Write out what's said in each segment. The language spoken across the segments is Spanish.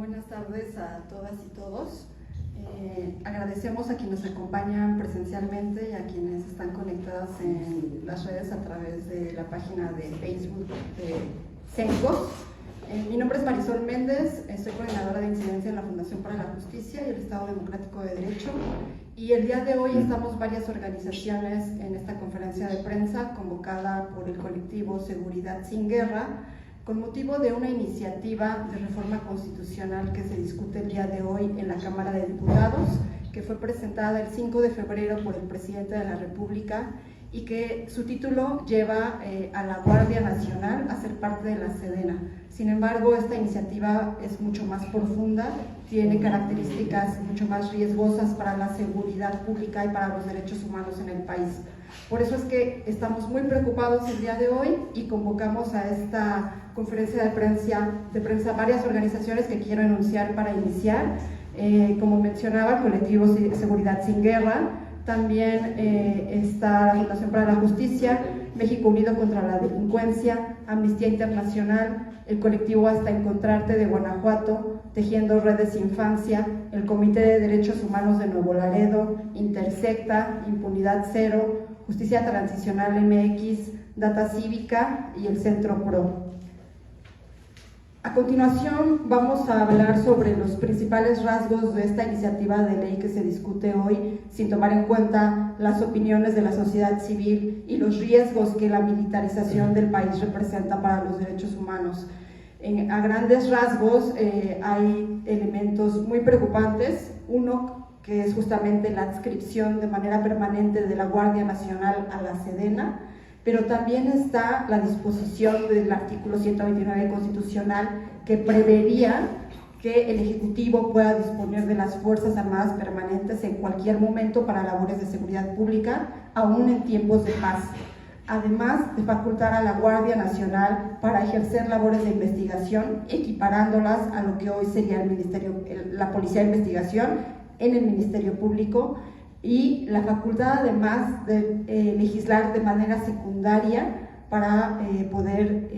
Buenas tardes a todas y todos. Agradecemos a quienes nos acompañan presencialmente y a quienes están conectados en las redes a través de la página de Facebook de CENCOS. Mi nombre es Marisol Méndez, soy coordinadora de incidencia en la Fundación para la Justicia y el Estado Democrático de Derecho, y el día de hoy estamos varias organizaciones en esta conferencia de prensa convocada por el colectivo Seguridad Sin Guerra, con motivo de una iniciativa de reforma constitucional que se discute el día de hoy en la Cámara de Diputados, que fue presentada el 5 de febrero por el presidente de la República y que su título lleva a la Guardia Nacional a ser parte de la Sedena. Sin embargo, esta iniciativa es mucho más profunda, tiene características mucho más riesgosas para la seguridad pública y para los derechos humanos en el país. Por eso es que estamos muy preocupados el día de hoy y convocamos a esta conferencia de prensa varias organizaciones que quiero enunciar para iniciar. Como mencionaba, el colectivo Seguridad Sin Guerra, también está la Fundación para la Justicia, México Unido contra la Delincuencia, Amnistía Internacional, el colectivo Hasta Encontrarte de Guanajuato, Tejiendo Redes Infancia, el Comité de Derechos Humanos de Nuevo Laredo, Intersecta, Impunidad Cero, Justicia Transicional MX, Data Cívica y el Centro PRO. A continuación vamos a hablar sobre los principales rasgos de esta iniciativa de ley que se discute hoy, sin tomar en cuenta las opiniones de la sociedad civil y los riesgos que la militarización del país representa para los derechos humanos. A grandes rasgos hay elementos muy preocupantes. Uno, que es justamente la adscripción de manera permanente de la Guardia Nacional a la Sedena, pero también está la disposición del artículo 129 constitucional que prevería que el Ejecutivo pueda disponer de las Fuerzas Armadas permanentes en cualquier momento para labores de seguridad pública, aún en tiempos de paz. Además de facultar a la Guardia Nacional para ejercer labores de investigación, equiparándolas a lo que hoy sería la Policía de Investigación en el Ministerio Público, y la facultad además de legislar de manera secundaria para poder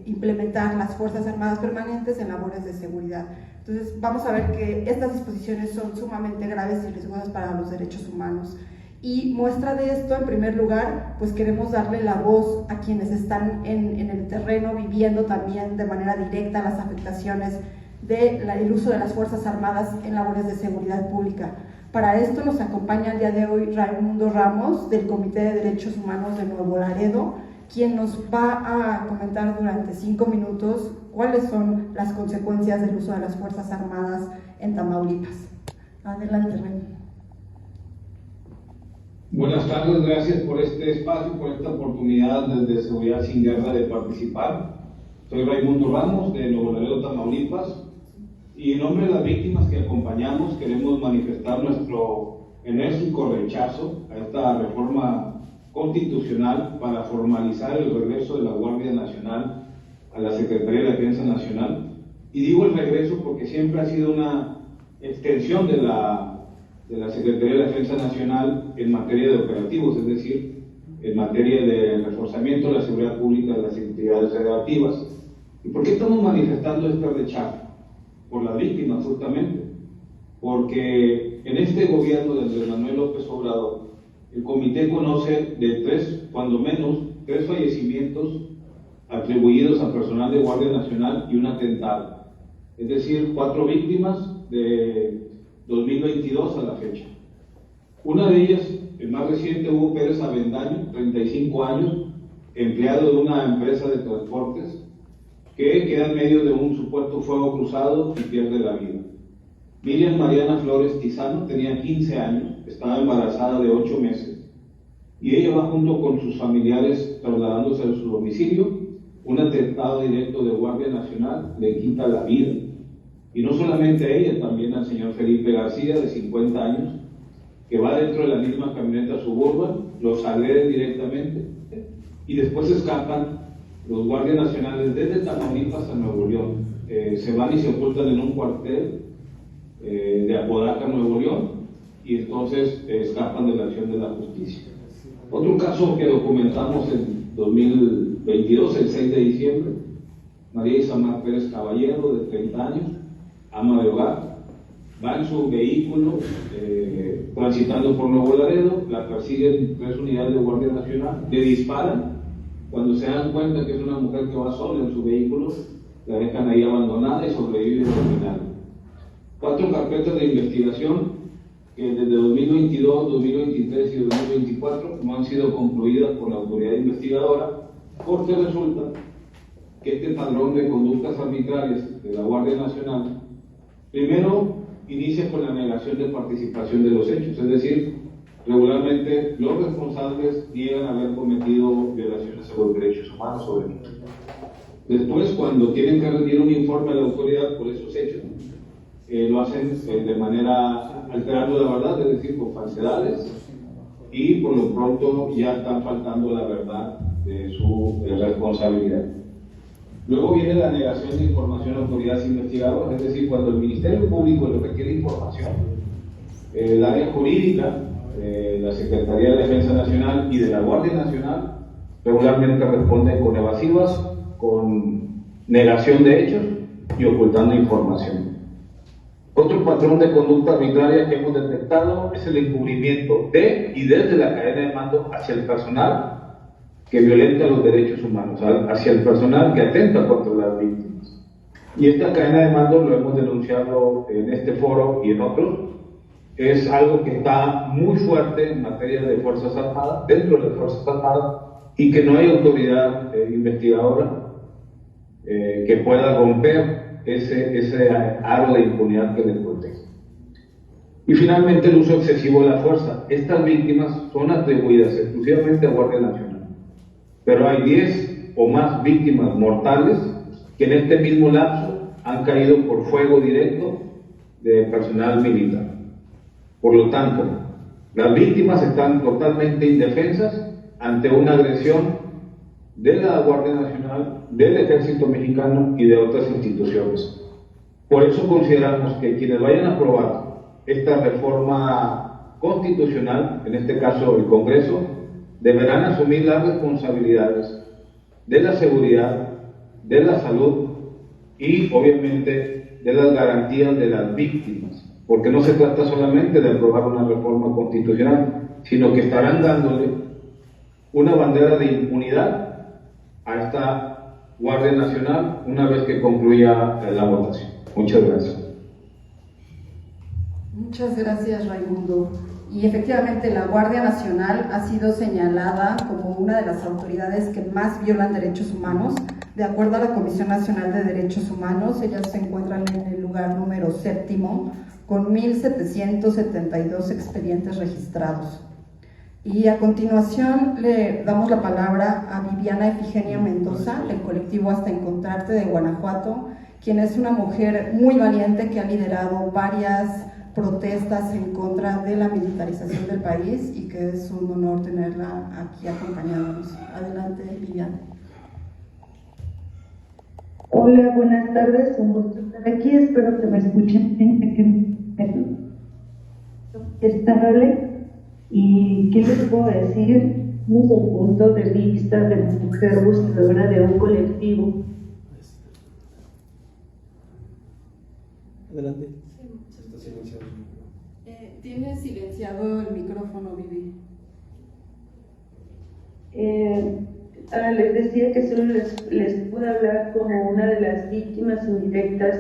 implementar las Fuerzas Armadas permanentes en labores de seguridad. Entonces vamos a ver que estas disposiciones son sumamente graves y riesgosas para los derechos humanos. Y muestra de esto, en primer lugar, pues queremos darle la voz a quienes están en el terreno viviendo también de manera directa las afectaciones del uso de las Fuerzas Armadas en labores de seguridad pública. Para esto nos acompaña el día de hoy Raimundo Ramos, del Comité de Derechos Humanos de Nuevo Laredo, quien nos va a comentar durante 5 minutos cuáles son las consecuencias del uso de las Fuerzas Armadas en Tamaulipas. Adelante, Raimundo. Buenas tardes, gracias por este espacio, por esta oportunidad desde Seguridad Sin Guerra de participar. Soy Raimundo Ramos, de Nuevo Laredo, Tamaulipas, y en nombre de las víctimas que acompañamos queremos manifestar nuestro enérgico rechazo a esta reforma constitucional para formalizar el regreso de la Guardia Nacional a la Secretaría de Defensa Nacional. Y digo el regreso porque siempre ha sido una extensión de la Secretaría de Defensa Nacional en materia de operativos, es decir, en materia de reforzamiento de la seguridad pública de las entidades federativas. ¿Y por qué estamos manifestando este rechazo? Por las víctimas, justamente, porque en este gobierno de Andrés Manuel López Obrador, el comité conoce de cuando menos tres fallecimientos atribuidos a personal de Guardia Nacional y un atentado, es decir, 4 víctimas de 2022 a la fecha. Una de ellas, el más reciente, Hugo Pérez Avendaño, 35 años, empleado de una empresa de transportes, que queda en medio de un supuesto fuego cruzado y pierde la vida. Miriam Mariana Flores Tizano tenía 15 años, estaba embarazada de 8 meses, y ella va junto con sus familiares trasladándose a su domicilio. Un atentado directo de Guardia Nacional le quita la vida. Y no solamente a ella, también al señor Felipe García, de 50 años, que va dentro de la misma camioneta Suburban, los agreden directamente y después escapan los guardias nacionales desde Tamaulipas a Nuevo León. Se van y se ocultan en un cuartel de Apodaca, Nuevo León, y entonces escapan de la acción de la justicia. Otro caso que documentamos en 2022, el 6 de diciembre, María Isamar Pérez Caballero, de 30 años, ama de hogar, va en su vehículo transitando por Nuevo Laredo, la persiguen 3 unidades de Guardia Nacional, le disparan. Cuando se dan cuenta que es una mujer que va sola en su vehículo, la dejan ahí abandonada y sobrevive al final. 4 carpetas de investigación que desde 2022, 2023 y 2024 no han sido concluidas por la autoridad investigadora, porque resulta que este padrón de conductas arbitrarias de la Guardia Nacional primero inicia con la negación de participación de los hechos, es decir, regularmente los responsables niegan haber cometido violaciones a los derechos humanos sobre niños. Después, cuando tienen que rendir un informe a la autoridad por esos hechos, lo hacen de manera alterando la verdad, es decir, con falsedades, y por lo pronto ya están faltando la verdad de su responsabilidad. Luego viene la negación de información a autoridades investigadoras, es decir, cuando el Ministerio Público le requiere información, el área jurídica, la Secretaría de Defensa Nacional y de la Guardia Nacional regularmente responden con evasivas, con negación de hechos y ocultando información. Otro patrón de conducta arbitraria que hemos detectado es el encubrimiento de y desde la cadena de mando hacia el personal que violenta los derechos humanos, hacia el personal que atenta contra las víctimas. Y esta cadena de mando, lo hemos denunciado en este foro y en otros, es algo que está muy fuerte en materia de Fuerzas Armadas, dentro de las Fuerzas Armadas, y que no hay autoridad investigadora que pueda romper ese aro de impunidad que les protege. Y finalmente, el uso excesivo de la fuerza. Estas víctimas son atribuidas exclusivamente a Guardia Nacional, pero hay 10 o más víctimas mortales que en este mismo lapso han caído por fuego directo de personal militar. Por lo tanto, las víctimas están totalmente indefensas ante una agresión de la Guardia Nacional, del Ejército Mexicano y de otras instituciones. Por eso consideramos que quienes vayan a aprobar esta reforma constitucional, en este caso el Congreso, deberán asumir las responsabilidades de la seguridad, de la salud y obviamente de las garantías de las víctimas, porque no se trata solamente de aprobar una reforma constitucional, sino que estarán dándole una bandera de impunidad a esta Guardia Nacional una vez que concluya la votación. Muchas gracias. Muchas gracias, Raimundo. Y efectivamente la Guardia Nacional ha sido señalada como una de las autoridades que más violan derechos humanos. De acuerdo a la Comisión Nacional de Derechos Humanos, ellas se encuentran en el lugar número 7º, con 1.772 expedientes registrados. Y a continuación le damos la palabra a Viviana Efigenia Mendoza, del colectivo Hasta Encontrarte de Guanajuato, quien es una mujer muy valiente que ha liderado varias protestas en contra de la militarización del país y que es un honor tenerla aquí acompañándonos. Adelante, Viviana. Hola, buenas tardes, un gusto estar aquí, espero que me escuchen bien, estable. ¿Y qué les puedo decir? Desde el punto de vista de mujer buscadora de un colectivo. Adelante. Tiene silenciado el micrófono, Vivi. Les decía que solo les puedo hablar como una de las víctimas indirectas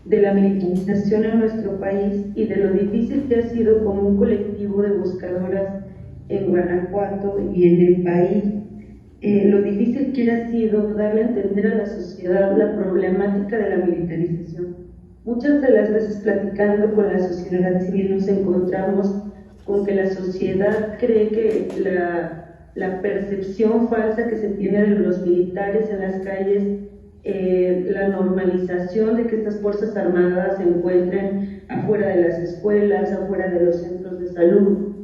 de la militarización en nuestro país y de lo difícil que ha sido como un colectivo de buscadoras en Guanajuato y en el país. Lo difícil que ha sido darle a entender a la sociedad la problemática de la militarización. Muchas de las veces platicando con la sociedad civil nos encontramos con que la sociedad cree que la percepción falsa que se tiene de los militares en las calles, la normalización de que estas fuerzas armadas se encuentren afuera de las escuelas, afuera de los centros de salud,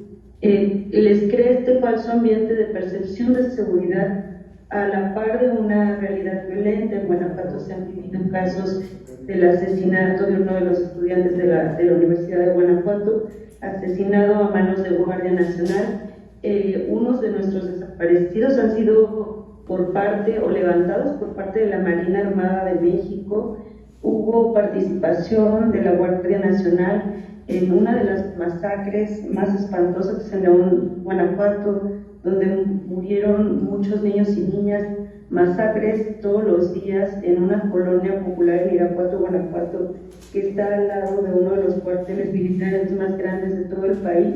les crea este falso ambiente de percepción de seguridad a la par de una realidad violenta. En Guanajuato se han vivido casos del asesinato de uno de los estudiantes de la Universidad de Guanajuato, asesinado a manos de Guardia Nacional. Unos de nuestros desaparecidos han sido por parte o levantados por parte de la Marina Armada de México. hubo participación de la Guardia Nacional en una de las masacres más espantosas que se dio en Guanajuato, donde murieron muchos niños y niñas, masacres todos los días en una colonia popular en Irapuato, Guanajuato, que está al lado de uno de los cuarteles militares más grandes de todo el país.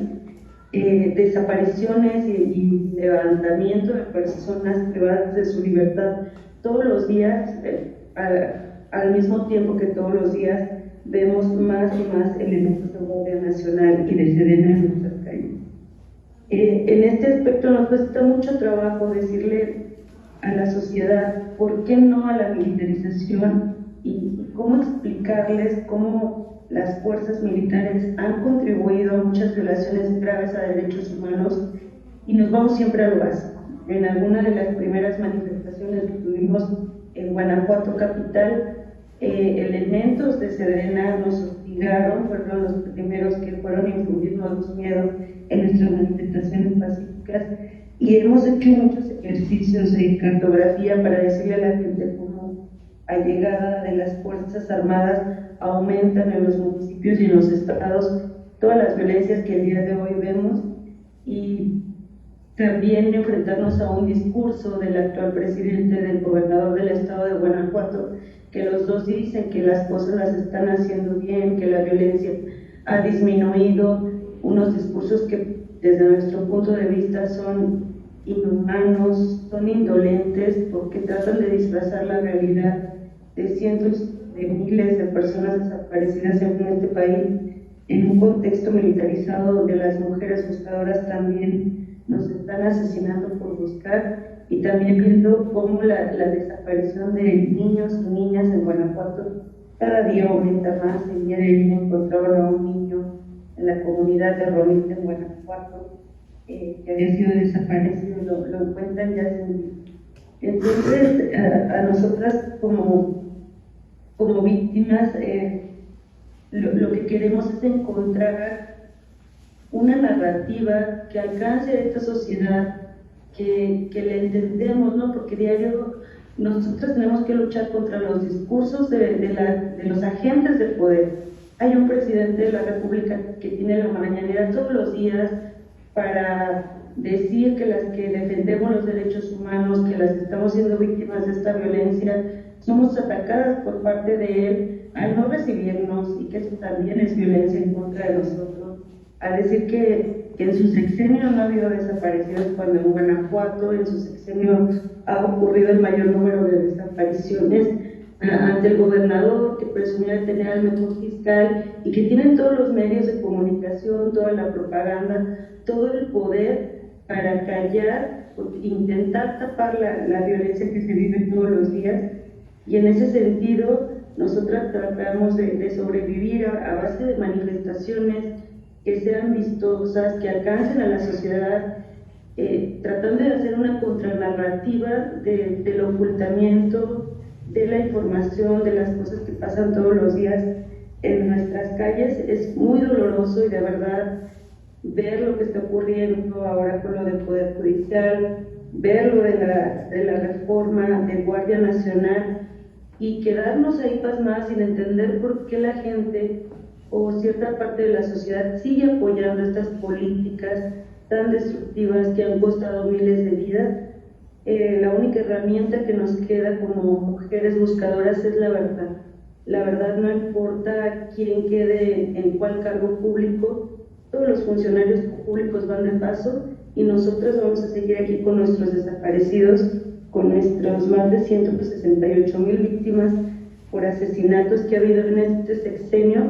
Desapariciones y levantamiento de personas privadas de su libertad todos los días, al mismo tiempo que todos los días vemos más y más elementos de Guardia Nacional y de Sedena en nuestras calles. En este aspecto nos cuesta mucho trabajo decirle a la sociedad por qué no a la militarización y cómo explicarles cómo las fuerzas militares han contribuido a muchas violaciones graves a derechos humanos, y nos vamos siempre a lo básico. En alguna de las primeras manifestaciones que tuvimos en Guanajuato capital, elementos de Sedena nos hostigaron, fueron los primeros que fueron a infundirnos miedo en nuestras manifestaciones pacíficas, y hemos hecho muchos ejercicios de cartografía para decirle a la gente cómo a llegada de las Fuerzas Armadas aumentan en los municipios y en los estados todas las violencias que el día de hoy vemos, y también enfrentarnos a un discurso del actual presidente, del gobernador del estado de Guanajuato, que los dos dicen que las cosas las están haciendo bien, que la violencia ha disminuido, unos discursos que desde nuestro punto de vista son inhumanos, son indolentes, porque tratan de disfrazar la realidad de cientos de miles de personas desaparecidas en este país, en un contexto militarizado donde las mujeres buscadoras también nos están asesinando por buscar, y también viendo cómo la desaparición de niños y niñas en Guanajuato cada día aumenta más. El día de ayer encontraron a un niño en la comunidad de Rolita en Guanajuato que había sido desaparecido, lo encuentran ya sin vida. Entonces, a nosotras como víctimas, lo que queremos es encontrar una narrativa que alcance a esta sociedad, que le entendemos, ¿no? Porque diario nosotros tenemos que luchar contra los discursos de los agentes del poder. Hay un presidente de la República que tiene la mañanera todos los días para decir que las que defendemos los derechos humanos, que las que estamos siendo víctimas de esta violencia, somos atacadas por parte de él al no recibirnos, y que eso también es violencia en contra de nosotros, a decir que en su sexenio no ha habido desaparecidos, cuando en Guanajuato en su sexenio ha ocurrido el mayor número de desapariciones, ante el gobernador que presumía de tener al mejor fiscal y que tienen todos los medios de comunicación, toda la propaganda, todo el poder para callar, intentar tapar la violencia que se vive todos los días. Y en ese sentido nosotras tratamos de sobrevivir a base de manifestaciones que sean vistosas, que alcancen a la sociedad, tratando de hacer una contranarrativa del ocultamiento de la información, de las cosas que pasan todos los días en nuestras calles. Es muy doloroso, y de verdad ver lo que está ocurriendo ahora con lo del Poder Judicial, ver lo de la reforma del Guardia Nacional, y quedarnos ahí pasmadas sin entender por qué la gente o cierta parte de la sociedad sigue apoyando estas políticas tan destructivas que han costado miles de vidas. La única herramienta que nos queda como mujeres buscadoras es la verdad. La verdad, no importa quién quede en cuál cargo público, todos los funcionarios públicos van de paso, y nosotros vamos a seguir aquí con nuestros desaparecidos, con nuestros más de 168,000 víctimas por asesinatos que ha habido en este sexenio,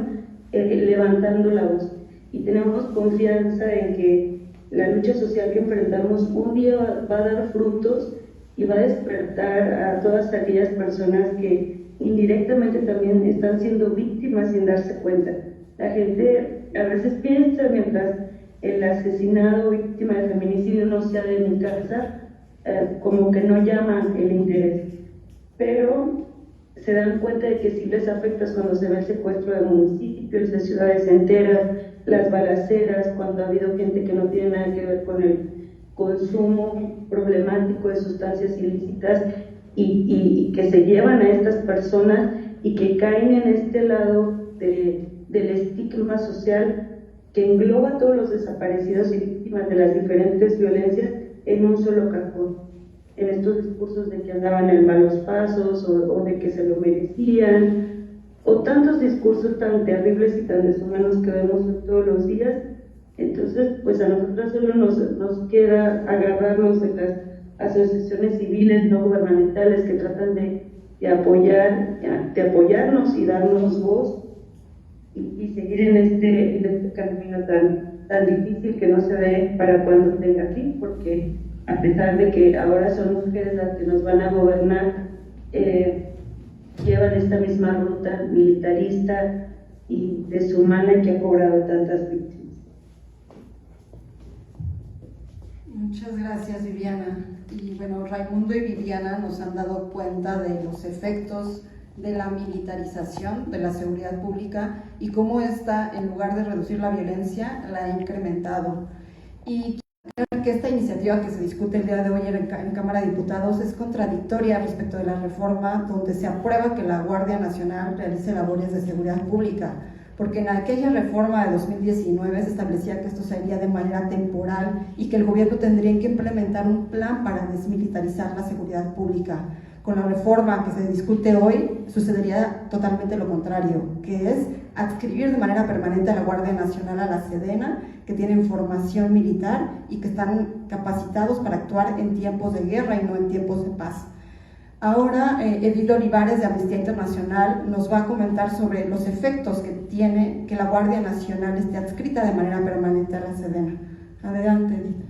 levantando la voz. Y tenemos confianza en que la lucha social que enfrentamos un día va a dar frutos y va a despertar a todas aquellas personas que indirectamente también están siendo víctimas sin darse cuenta. La gente a veces piensa, mientras el asesinado o víctima de feminicidio no sea de mi casa, como que no llama el interés, pero se dan cuenta de que sí les afecta cuando se ve el secuestro de municipios, de ciudades enteras, las balaceras, cuando ha habido gente que no tiene nada que ver con el consumo problemático de sustancias ilícitas, y que se llevan a estas personas y que caen en este lado del estigma social que engloba a todos los desaparecidos y víctimas de las diferentes violencias en un solo cajón, en estos discursos de que andaban en malos pasos o de que se lo merecían, o tantos discursos tan terribles y tan deshumanos que vemos todos los días. Entonces, pues a nosotros solo nos queda agarrarnos de las asociaciones civiles no gubernamentales que tratan de apoyarnos y darnos voz y seguir en este camino tan difícil que no se ve para cuando tenga fin, porque a pesar de que ahora son mujeres las que nos van a gobernar, llevan esta misma ruta militarista y deshumana que ha cobrado tantas víctimas. Muchas gracias, Viviana. Y bueno, Raimundo y Viviana nos han dado cuenta de los efectos de la militarización de la seguridad pública y cómo esta, en lugar de reducir la violencia, la ha incrementado. Y creo que esta iniciativa que se discute el día de hoy en Cámara de Diputados es contradictoria respecto de la reforma donde se aprueba que la Guardia Nacional realice labores de seguridad pública, porque en aquella reforma de 2019 se establecía que esto se haría de manera temporal y que el gobierno tendría que implementar un plan para desmilitarizar la seguridad pública. Con la reforma que se discute hoy sucedería totalmente lo contrario, que es adscribir de manera permanente a la Guardia Nacional a la Sedena, que tienen formación militar y que están capacitados para actuar en tiempos de guerra y no en tiempos de paz. Ahora Edil Olivares de Amnistía Internacional nos va a comentar sobre los efectos que tiene que la Guardia Nacional esté adscrita de manera permanente a la Sedena. Adelante, Edil.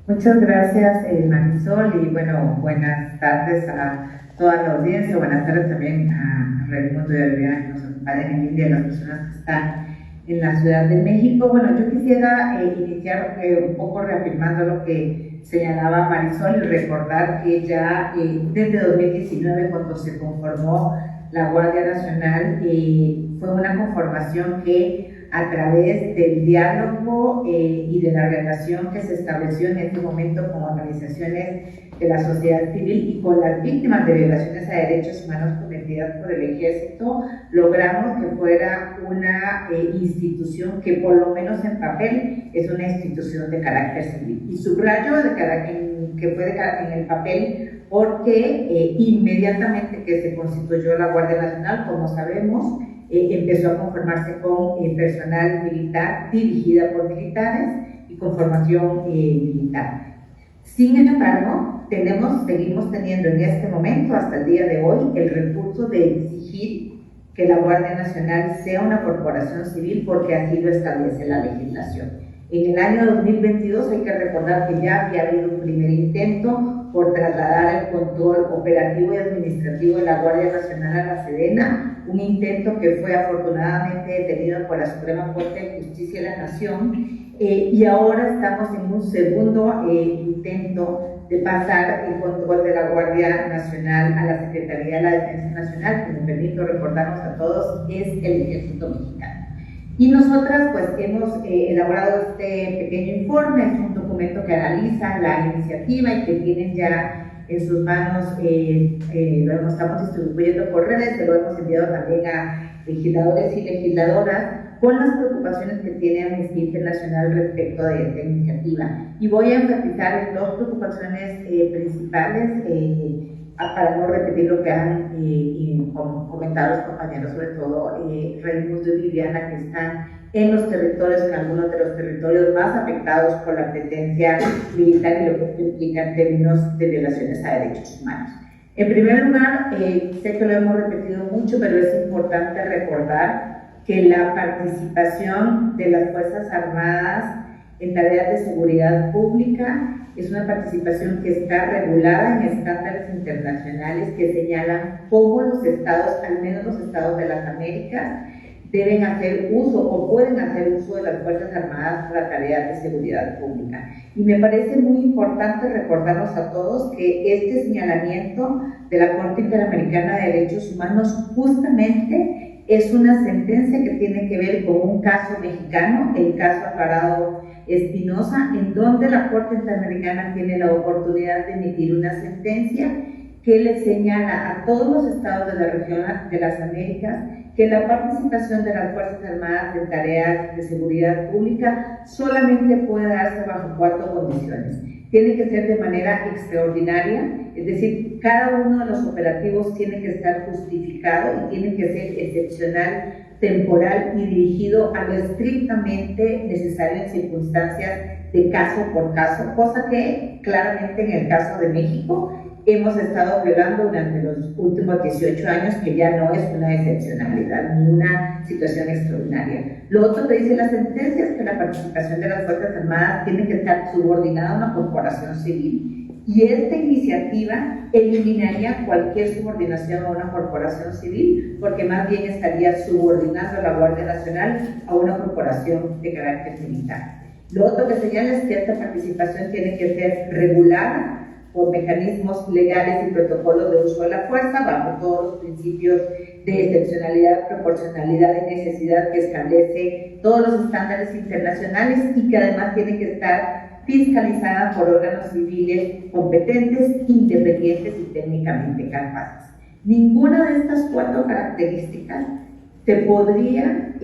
Muchas gracias, Marisol, y bueno, buenas tardes a toda la audiencia, buenas tardes también a Raimundo y a Viviana que nos acompañan en India, a las personas que están en la Ciudad de México. Bueno, yo quisiera iniciar un poco reafirmando lo que señalaba Marisol y recordar que ya desde 2019, cuando se conformó la Guardia Nacional, fue una conformación que a través del diálogo y de la relación que se estableció en este momento con organizaciones de la sociedad civil y con las víctimas de violaciones a derechos humanos cometidas por el ejército, logramos que fuera una institución que por lo menos en papel es una institución de carácter civil. Y subrayo que fue en el papel porque inmediatamente que se constituyó la Guardia Nacional, como sabemos, empezó a conformarse con personal militar dirigida por militares y con formación militar. Sin embargo, seguimos teniendo en este momento, hasta el día de hoy, el recurso de exigir que la Guardia Nacional sea una corporación civil porque así lo establece la legislación. En el año 2022 hay que recordar que ya había habido un primer intento por trasladar el control operativo y administrativo de la Guardia Nacional a la Sedena, un intento que fue afortunadamente detenido por la Suprema Corte de Justicia de la Nación, y ahora estamos en un segundo intento de pasar el control de la Guardia Nacional a la Secretaría de la Defensa Nacional, que me permito recordarnos a todos, es el Ejército Mexicano. Y nosotras pues hemos elaborado este pequeño informe, es un documento que analiza la iniciativa y que tienen ya en sus manos, lo estamos distribuyendo por redes, se lo hemos enviado también a legisladores y legisladoras con las preocupaciones que tiene Amnistía Internacional respecto de esta iniciativa. Y voy a enfatizar en dos preocupaciones principales, para no repetir lo que han comentado los compañeros, sobre todo Raimundo y Viviana, que están en los territorios, en algunos de los territorios más afectados por la presencia militar y lo que esto implica en términos de violaciones a derechos humanos. En primer lugar, sé que lo hemos repetido mucho, pero es importante recordar que la participación de las Fuerzas Armadas en tareas de seguridad pública es una participación que está regulada en estándares internacionales que señalan cómo los estados, al menos los estados de las Américas, deben hacer uso o pueden hacer uso de las Fuerzas Armadas para tareas de seguridad pública. Y me parece muy importante recordarnos a todos que este señalamiento de la Corte Interamericana de Derechos Humanos justamente es una sentencia que tiene que ver con un caso mexicano, el caso Alvarado Espinosa, en donde la Corte Interamericana tiene la oportunidad de emitir una sentencia que le señala a todos los estados de la región de las Américas que la participación de las Fuerzas Armadas en tareas de seguridad pública solamente puede darse bajo 4 condiciones. Tiene que ser de manera extraordinaria, es decir, cada uno de los operativos tiene que estar justificado y tiene que ser excepcional, temporal y dirigido a lo estrictamente necesario en circunstancias de caso por caso, cosa que claramente en el caso de México hemos estado plegando durante los últimos 18 años, que ya no es una excepcionalidad ni una situación extraordinaria. Lo otro que dice la sentencia es que la participación de las Fuerzas Armadas tiene que estar subordinada a una corporación civil, y esta iniciativa eliminaría cualquier subordinación a una corporación civil, porque más bien estaría subordinando a la Guardia Nacional a una corporación de carácter militar. Lo otro que señala es que esta participación tiene que ser regulada por mecanismos legales y protocolos de uso de la fuerza, bajo todos los principios de excepcionalidad, proporcionalidad y necesidad que establece todos los estándares internacionales, y que además tiene que estar fiscalizada por órganos civiles competentes, independientes y técnicamente capaces. Ninguna de estas 4 características se podría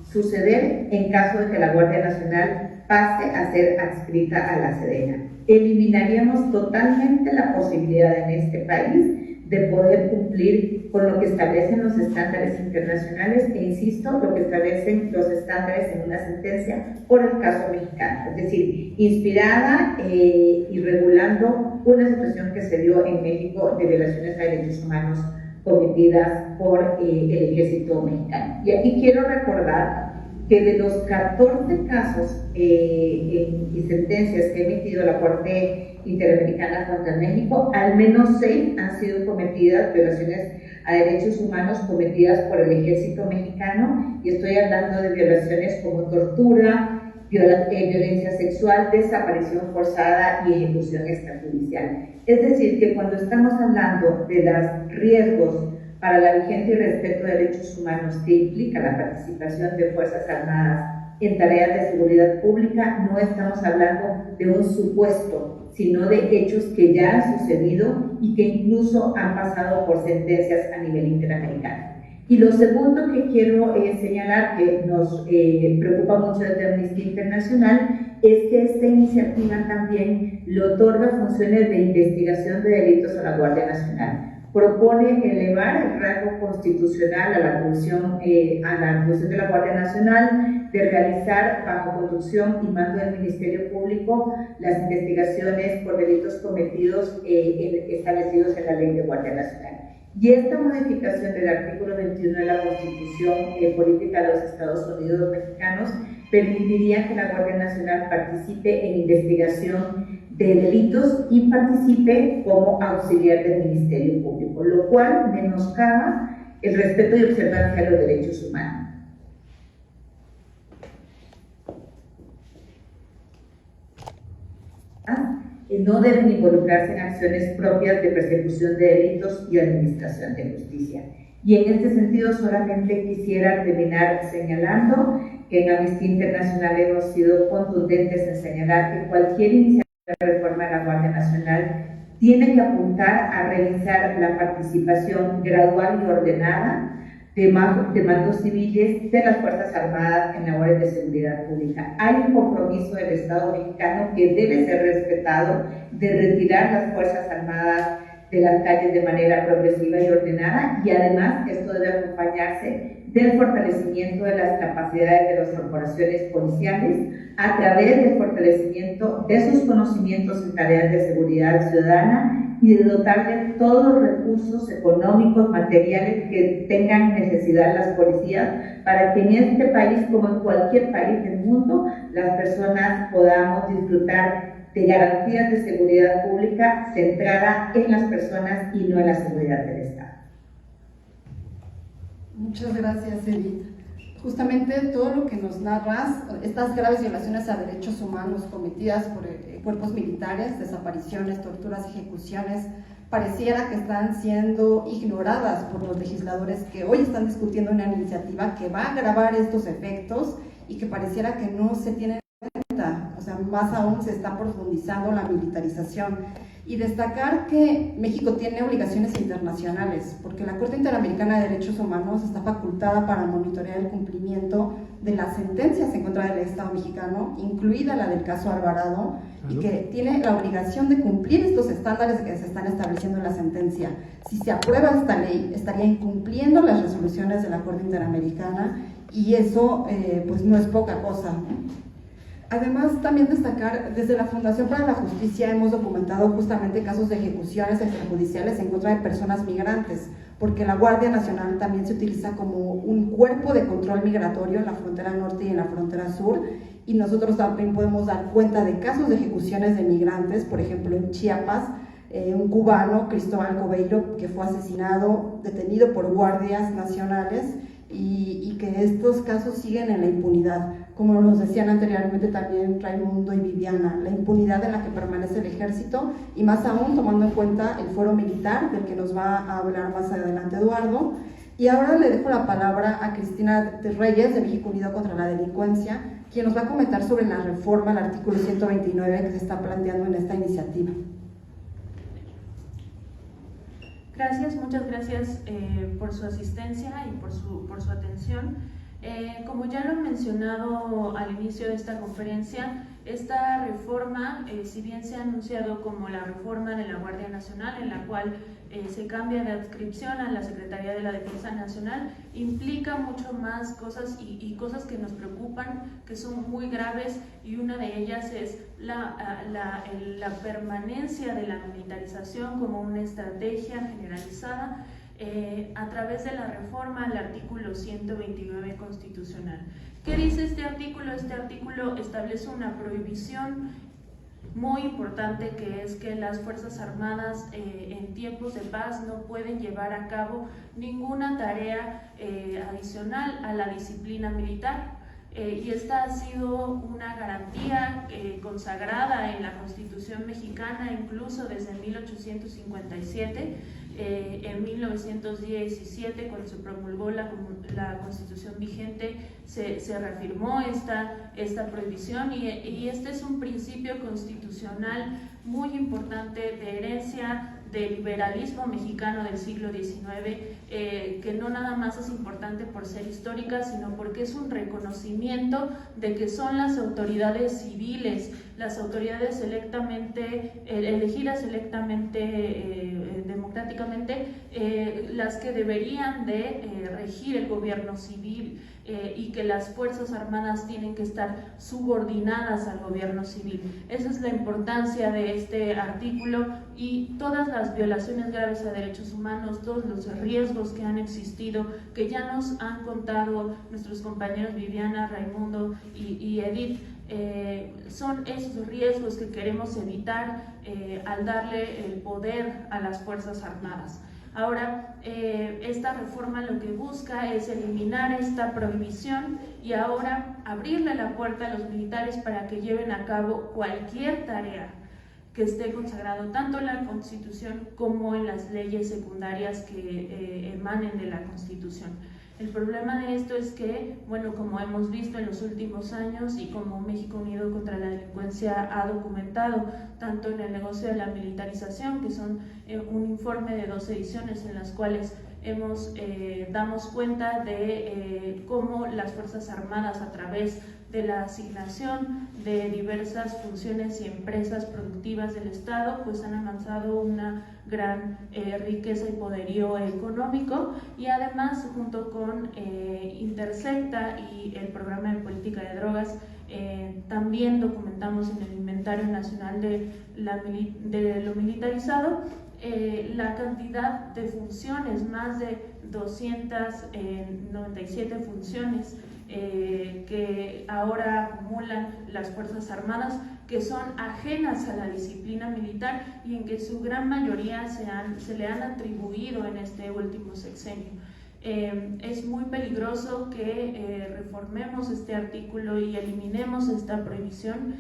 suceder en caso de que la Guardia Nacional pase a ser adscrita a la Sedena. Eliminaríamos totalmente la posibilidad en este país de poder cumplir con lo que establecen los estándares internacionales e, insisto, lo que establecen los estándares en una sentencia por el caso mexicano, es decir, inspirada y regulando una situación que se dio en México de violaciones a derechos humanos cometidas por el ejército mexicano. Y aquí quiero recordar que de los 14 casos y sentencias que ha emitido la Corte Interamericana contra México, al menos 6 han sido cometidas violaciones a derechos humanos cometidas por el ejército mexicano, y estoy hablando de violaciones como tortura, violencia sexual, desaparición forzada y ejecución extrajudicial. Es decir, que cuando estamos hablando de los riesgos para la vigencia y respeto de derechos humanos que implica la participación de Fuerzas Armadas en tareas de seguridad pública, no estamos hablando de un supuesto, sino de hechos que ya han sucedido y que incluso han pasado por sentencias a nivel interamericano. Y lo segundo que quiero señalar, que nos preocupa mucho desde Amnistía Internacional, es que esta iniciativa también le otorga funciones de investigación de delitos a la Guardia Nacional. Propone elevar el rango constitucional a la función de la Guardia Nacional de realizar bajo conducción y mando del Ministerio Público las investigaciones por delitos cometidos establecidos en la Ley de Guardia Nacional. Y esta modificación del artículo 21 de la Constitución Política de los Estados Unidos Mexicanos permitiría que la Guardia Nacional participe en investigación de delitos y participe como auxiliar del Ministerio Público, lo cual menoscaba el respeto y observancia a los derechos humanos. No deben involucrarse en acciones propias de persecución de delitos y administración de justicia. Y en este sentido solamente quisiera terminar señalando que en Amnistía Internacional hemos sido contundentes en señalar que cualquier iniciativa de reforma de la Guardia Nacional tiene que apuntar a realizar la participación gradual y ordenada de mandos civiles de las Fuerzas Armadas en labores de seguridad pública. Hay un compromiso del Estado mexicano que debe ser respetado de retirar las Fuerzas Armadas de las calles de manera progresiva y ordenada, y además esto debe acompañarse del fortalecimiento de las capacidades de las corporaciones policiales a través del fortalecimiento de sus conocimientos en tareas de seguridad ciudadana y de dotarle todos los recursos económicos, materiales que tengan necesidad las policías, para que en este país, como en cualquier país del mundo, las personas podamos disfrutar de garantías de seguridad pública centrada en las personas y no en la seguridad del Estado. Muchas gracias, Edith. Justamente todo lo que nos narras, estas graves violaciones a derechos humanos cometidas por cuerpos militares, desapariciones, torturas, ejecuciones, pareciera que están siendo ignoradas por los legisladores que hoy están discutiendo una iniciativa que va a agravar estos efectos y que pareciera que no se tiene en cuenta. O sea, más aún se está profundizando la militarización. Y destacar que México tiene obligaciones internacionales, porque la Corte Interamericana de Derechos Humanos está facultada para monitorear el cumplimiento de las sentencias en contra del Estado mexicano, incluida la del caso Alvarado, y que tiene la obligación de cumplir estos estándares que se están estableciendo en la sentencia. Si se aprueba esta ley, estaría incumpliendo las resoluciones de la Corte Interamericana, y eso pues no es poca cosa, ¿no? Además, también destacar, desde la Fundación para la Justicia hemos documentado justamente casos de ejecuciones extrajudiciales en contra de personas migrantes, porque la Guardia Nacional también se utiliza como un cuerpo de control migratorio en la frontera norte y en la frontera sur, y nosotros también podemos dar cuenta de casos de ejecuciones de migrantes, por ejemplo en Chiapas, un cubano, Cristóbal Cobeiro, que fue asesinado, detenido por guardias nacionales, y que estos casos siguen en la impunidad. Como nos decían anteriormente también Raimundo y Viviana, la impunidad en la que permanece el ejército, y más aún tomando en cuenta el fuero militar, del que nos va a hablar más adelante Eduardo. Y ahora le dejo la palabra a Cristina Reyes, de México Unido contra la Delincuencia, quien nos va a comentar sobre la reforma al artículo 129 que se está planteando en esta iniciativa. Gracias, muchas gracias por su asistencia y por su atención. Como ya lo he mencionado al inicio de esta conferencia, esta reforma, si bien se ha anunciado como la reforma de la Guardia Nacional, en la cual se cambia de adscripción a la Secretaría de la Defensa Nacional, implica mucho más cosas y cosas que nos preocupan, que son muy graves, y una de ellas es la permanencia de la militarización como una estrategia generalizada a través de la reforma al artículo 129 constitucional. ¿Qué dice este artículo? Este artículo establece una prohibición muy importante, que es que las Fuerzas Armadas en tiempos de paz no pueden llevar a cabo ninguna tarea adicional a la disciplina militar. Y esta ha sido una garantía consagrada en la Constitución mexicana, incluso desde 1857. En 1917, cuando se promulgó la Constitución vigente, se reafirmó esta prohibición, y este es un principio constitucional muy importante de herencia del liberalismo mexicano del siglo XIX, que no nada más es importante por ser histórica, sino porque es un reconocimiento de que son las autoridades civiles, las autoridades elegidas democráticamente, las que deberían de regir el gobierno civil, y que las Fuerzas Armadas tienen que estar subordinadas al gobierno civil. Esa es la importancia de este artículo, y todas las violaciones graves a derechos humanos, todos los riesgos que han existido, que ya nos han contado nuestros compañeros Viviana, Raimundo y Edith, son esos riesgos que queremos evitar al darle el poder a las Fuerzas Armadas. Ahora, esta reforma lo que busca es eliminar esta prohibición y ahora abrirle la puerta a los militares para que lleven a cabo cualquier tarea que esté consagrado tanto en la Constitución como en las leyes secundarias que emanen de la Constitución. El problema de esto es que, bueno, como hemos visto en los últimos años y como México Unido contra la Delincuencia ha documentado, tanto en el negocio de la militarización, que son un informe de 2 ediciones en las cuales damos cuenta de cómo las Fuerzas Armadas, a través de la asignación de diversas funciones y empresas productivas del Estado, pues han avanzado una gran riqueza y poderío económico, y además junto con Intersecta y el Programa de Política de Drogas también documentamos en el Inventario Nacional de lo Militarizado la cantidad de funciones, más de 297 funciones que ahora acumulan las Fuerzas Armadas, que son ajenas a la disciplina militar y en que su gran mayoría se le han atribuido en este último sexenio. Es muy peligroso que reformemos este artículo y eliminemos esta prohibición,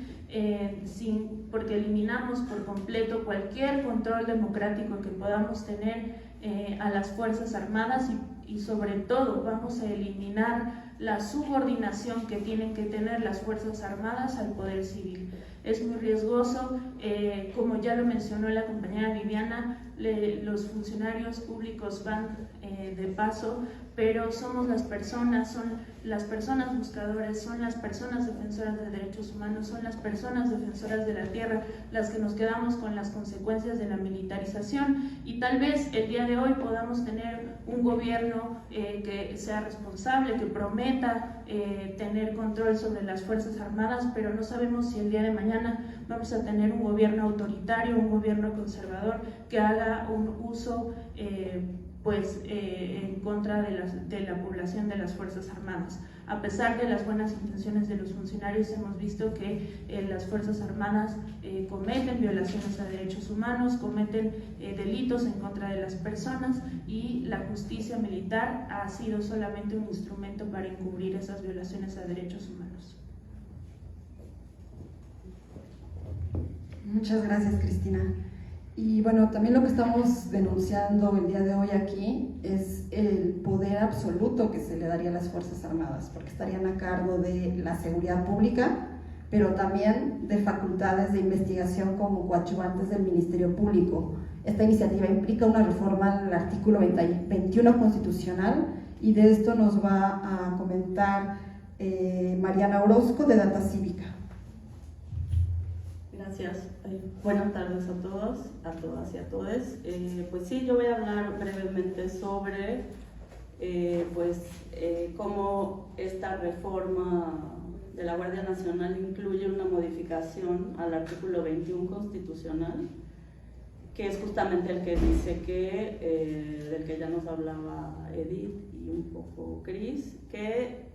porque eliminamos por completo cualquier control democrático que podamos tener a las Fuerzas Armadas, y sobre todo vamos a eliminar la subordinación que tienen que tener las Fuerzas Armadas al Poder Civil. Es muy riesgoso, como ya lo mencionó la compañera Viviana, los funcionarios públicos van de paso, pero somos las personas, son las personas buscadoras, son las personas defensoras de derechos humanos, son las personas defensoras de la tierra las que nos quedamos con las consecuencias de la militarización, y tal vez el día de hoy podamos tener un gobierno que sea responsable, que prometa tener control sobre las Fuerzas Armadas, pero no sabemos si el día de mañana vamos a tener un gobierno autoritario, un gobierno conservador que haga un uso en contra de la población de las Fuerzas Armadas. A pesar de las buenas intenciones de los funcionarios, hemos visto que las Fuerzas Armadas cometen violaciones a derechos humanos, cometen delitos en contra de las personas, y la justicia militar ha sido solamente un instrumento para encubrir esas violaciones a derechos humanos. Muchas gracias, Cristina. Y bueno, también lo que estamos denunciando el día de hoy aquí es el poder absoluto que se le daría a las Fuerzas Armadas, porque estarían a cargo de la seguridad pública, pero también de facultades de investigación como coadyuvantes del Ministerio Público. Esta iniciativa implica una reforma al artículo 21 constitucional, y de esto nos va a comentar Mariana Orozco, de Data Cívica. Gracias. Buenas tardes a todos, a todas y a todos. Pues sí, yo voy a hablar brevemente sobre cómo esta reforma de la Guardia Nacional incluye una modificación al artículo 21 constitucional, que es justamente el que dice que, del que ya nos hablaba Edith y un poco Cris, que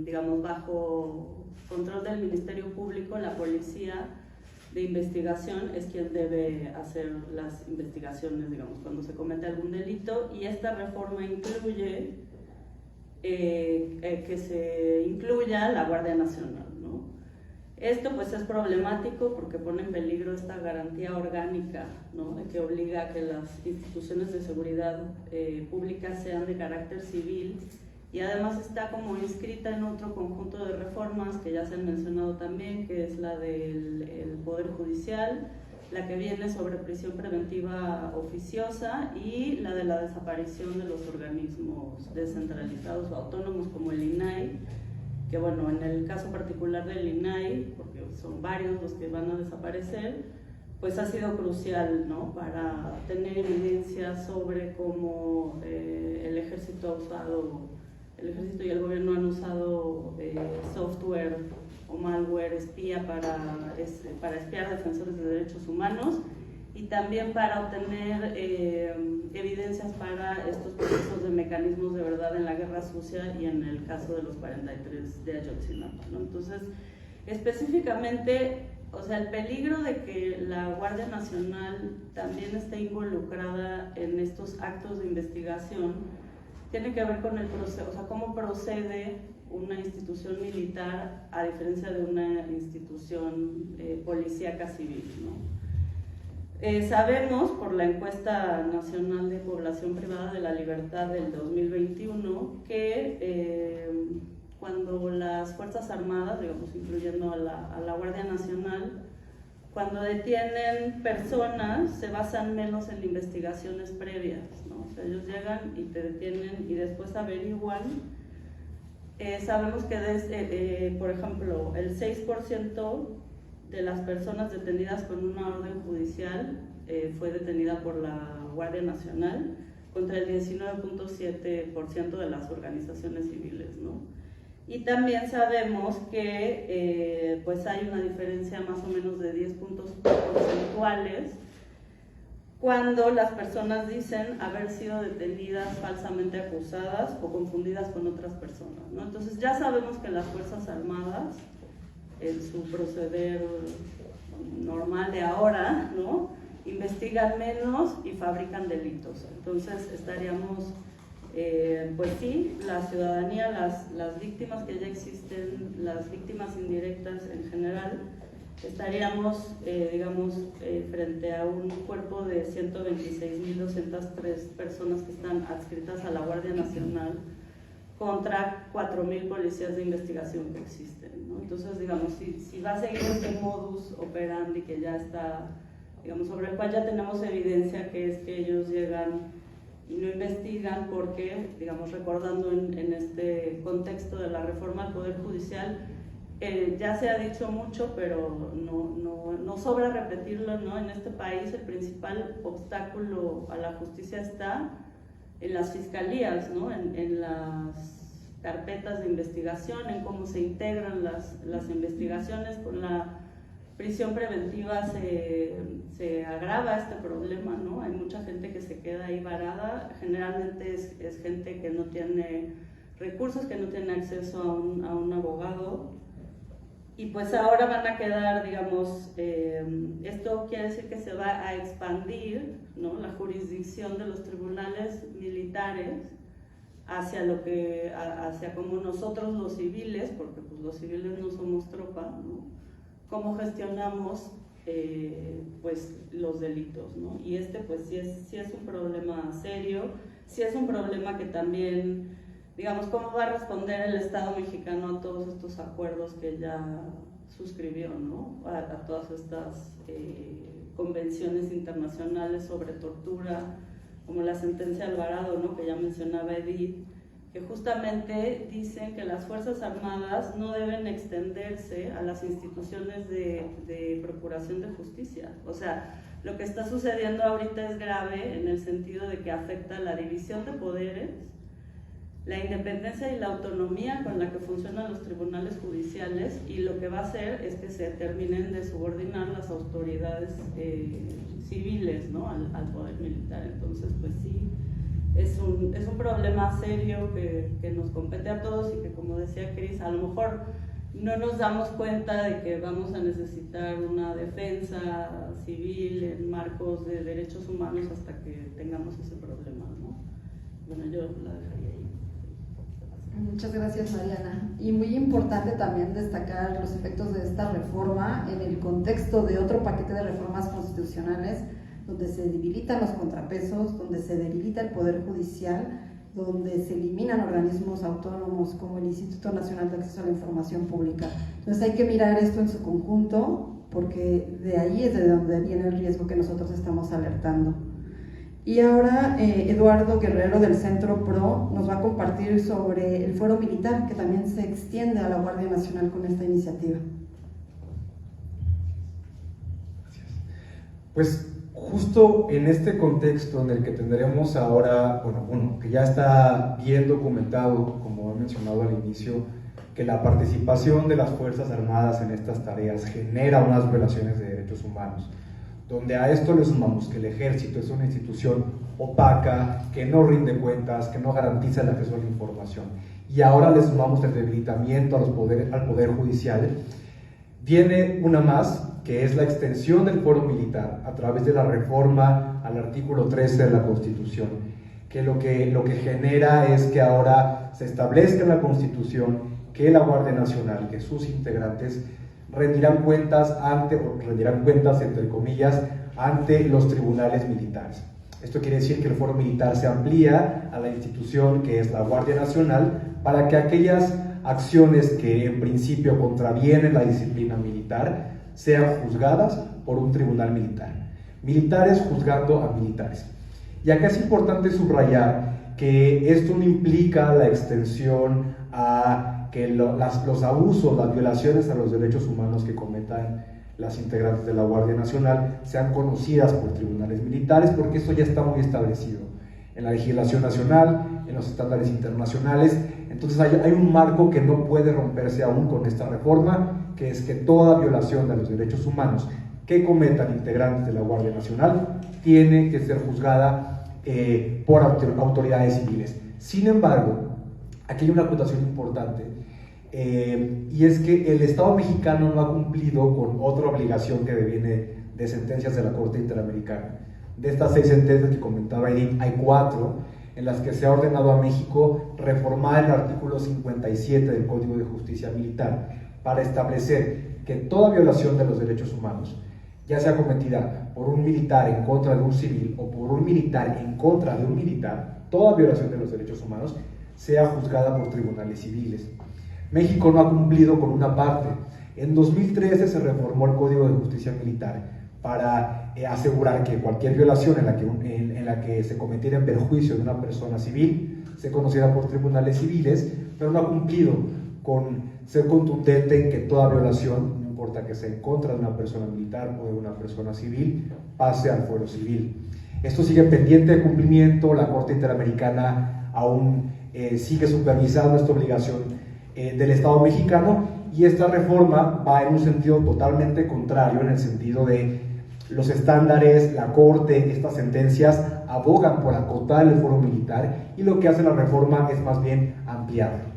digamos bajo control del Ministerio Público, la policía de investigación es quien debe hacer las investigaciones, digamos, cuando se comete algún delito, y esta reforma incluye que se incluya la Guardia Nacional, ¿no? Esto pues es problemático porque pone en peligro esta garantía orgánica, ¿no?, de que obliga a que las instituciones de seguridad pública sean de carácter civil, y además está como inscrita en otro conjunto de reformas que ya se han mencionado también, que es la del Poder Judicial, la que viene sobre prisión preventiva oficiosa, y la de la desaparición de los organismos descentralizados o autónomos como el INAI, que bueno, en el caso particular del INAI, porque son varios los que van a desaparecer, pues ha sido crucial, ¿no?, para tener evidencia sobre cómo el ejército y el gobierno han usado software o malware espía para espiar a defensores de derechos humanos, y también para obtener evidencias para estos procesos de mecanismos de verdad en la guerra sucia y en el caso de los 43 de Ayotzinapa, ¿no? Entonces, específicamente, o sea, el peligro de que la Guardia Nacional también esté involucrada en estos actos de investigación tiene que ver con el proceso, o sea, cómo procede una institución militar a diferencia de una institución policíaca civil, ¿no? Sabemos por la encuesta nacional de población privada de la libertad del 2021 que cuando las Fuerzas Armadas, digamos, incluyendo a la Guardia Nacional, cuando detienen personas se basan menos en investigaciones previas, ¿no? O sea, ellos llegan y te detienen y después averiguan. Sabemos que por ejemplo, el 6% de las personas detenidas con una orden judicial fue detenida por la Guardia Nacional, contra el 19.7% de las organizaciones civiles, ¿no? Y también sabemos que pues hay una diferencia más o menos de 10 puntos porcentuales cuando las personas dicen haber sido detenidas falsamente acusadas o confundidas con otras personas, ¿no? Entonces ya sabemos que las Fuerzas Armadas, en su proceder normal de ahora, ¿no?, investigan menos y fabrican delitos. Entonces estaríamos, pues sí, la ciudadanía, las víctimas que ya existen, las víctimas indirectas en general, estaríamos, frente a un cuerpo de 126.203 personas que están adscritas a la Guardia Nacional contra 4.000 policías de investigación que existen, ¿no? Entonces, digamos, si va a seguir este modus operandi que ya está, digamos, sobre el cual ya tenemos evidencia, que es que ellos llegan y no investigan porque, digamos, recordando en este contexto de la reforma al Poder Judicial, ya se ha dicho mucho, pero no sobra repetirlo, ¿no? En este país el principal obstáculo a la justicia está en las fiscalías, ¿no? En las carpetas de investigación, en cómo se integran las investigaciones. Con la prisión preventiva se agrava este problema, ¿no? Hay mucha gente que se queda ahí varada, generalmente es gente que no tiene recursos, que no tiene acceso a un abogado, y pues ahora van a quedar, digamos, esto quiere decir que se va a expandir, ¿no?, la jurisdicción de los tribunales militares hacia como nosotros los civiles, porque pues los civiles no somos tropa, ¿no?, cómo gestionamos pues los delitos, ¿no? Y pues sí es un problema serio, sí es un problema que también, digamos, ¿cómo va a responder el Estado mexicano a todos estos acuerdos que ya suscribió, ¿no? A todas estas convenciones internacionales sobre tortura, como la sentencia Alvarado, ¿no?, que ya mencionaba Edith, que justamente dicen que las Fuerzas Armadas no deben extenderse a las instituciones de procuración de justicia. O sea, lo que está sucediendo ahorita es grave en el sentido de que afecta la división de poderes, la independencia y la autonomía con la que funcionan los tribunales judiciales, y lo que va a hacer es que se terminen de subordinar las autoridades civiles, ¿no?, al poder militar. Entonces, pues sí, es un problema serio que nos compete a todos, y que, como decía Cris, a lo mejor no nos damos cuenta de que vamos a necesitar una defensa civil en marcos de derechos humanos hasta que tengamos ese problema, ¿no? Bueno, yo la dejaría ahí. Muchas gracias, Mariana. Y muy importante también destacar los efectos de esta reforma en el contexto de otro paquete de reformas constitucionales, donde se debilitan los contrapesos, donde se debilita el Poder Judicial, donde se eliminan organismos autónomos como el Instituto Nacional de Acceso a la Información Pública. Entonces hay que mirar esto en su conjunto, porque de ahí es de donde viene el riesgo que nosotros estamos alertando. Y ahora Eduardo Guerrero del Centro PRO nos va a compartir sobre el fuero militar, que también se extiende a la Guardia Nacional con esta iniciativa. Gracias. Pues justo en este contexto en el que tendremos ahora, bueno, que ya está bien documentado, como he mencionado al inicio, que la participación de las Fuerzas Armadas en estas tareas genera unas violaciones de derechos humanos, donde a esto le sumamos que el ejército es una institución opaca, que no rinde cuentas, que no garantiza el acceso a la información, y ahora le sumamos el debilitamiento al Poder Judicial, viene una más, que es la extensión del fuero militar a través de la reforma al artículo 13 de la Constitución, que lo que genera es que ahora se establezca en la Constitución que la Guardia Nacional, que sus integrantes rendirán cuentas entre comillas, ante los tribunales militares. Esto quiere decir que el fuero militar se amplía a la institución que es la Guardia Nacional, para que aquellas acciones que en principio contravienen la disciplina militar sean juzgadas por un tribunal militar. Militares juzgando a militares. Y acá es importante subrayar que esto no implica la extensión a que los abusos, las violaciones a los derechos humanos que cometan las integrantes de la Guardia Nacional sean conocidas por tribunales militares, porque esto ya está muy establecido en la legislación nacional, en los estándares internacionales. Entonces hay un marco que no puede romperse aún con esta reforma, que es que toda violación de los derechos humanos que cometan integrantes de la Guardia Nacional tiene que ser juzgada por autoridades civiles. Sin embargo, aquí hay una acotación importante, y es que el Estado mexicano no ha cumplido con otra obligación que deviene de sentencias de la Corte Interamericana. De estas 6 sentencias que comentaba Edith, hay 4 en las que se ha ordenado a México reformar el artículo 57 del Código de Justicia Militar, para establecer que toda violación de los derechos humanos, ya sea cometida por un militar en contra de un civil o por un militar en contra de un militar, toda violación de los derechos humanos sea juzgada por tribunales civiles. México no ha cumplido con una parte. En 2013 se reformó el Código de Justicia Militar para asegurar que cualquier violación en la que se cometiera en perjuicio de una persona civil se conociera por tribunales civiles, pero no ha cumplido con ser contundente en que toda violación, no importa que sea en contra de una persona militar o de una persona civil, pase al fuero civil. Esto sigue pendiente de cumplimiento. La Corte Interamericana aún sigue supervisando esta obligación del Estado mexicano, y esta reforma va en un sentido totalmente contrario, en el sentido de los estándares, la Corte, estas sentencias abogan por acotar el fuero militar, y lo que hace la reforma es más bien ampliarlo.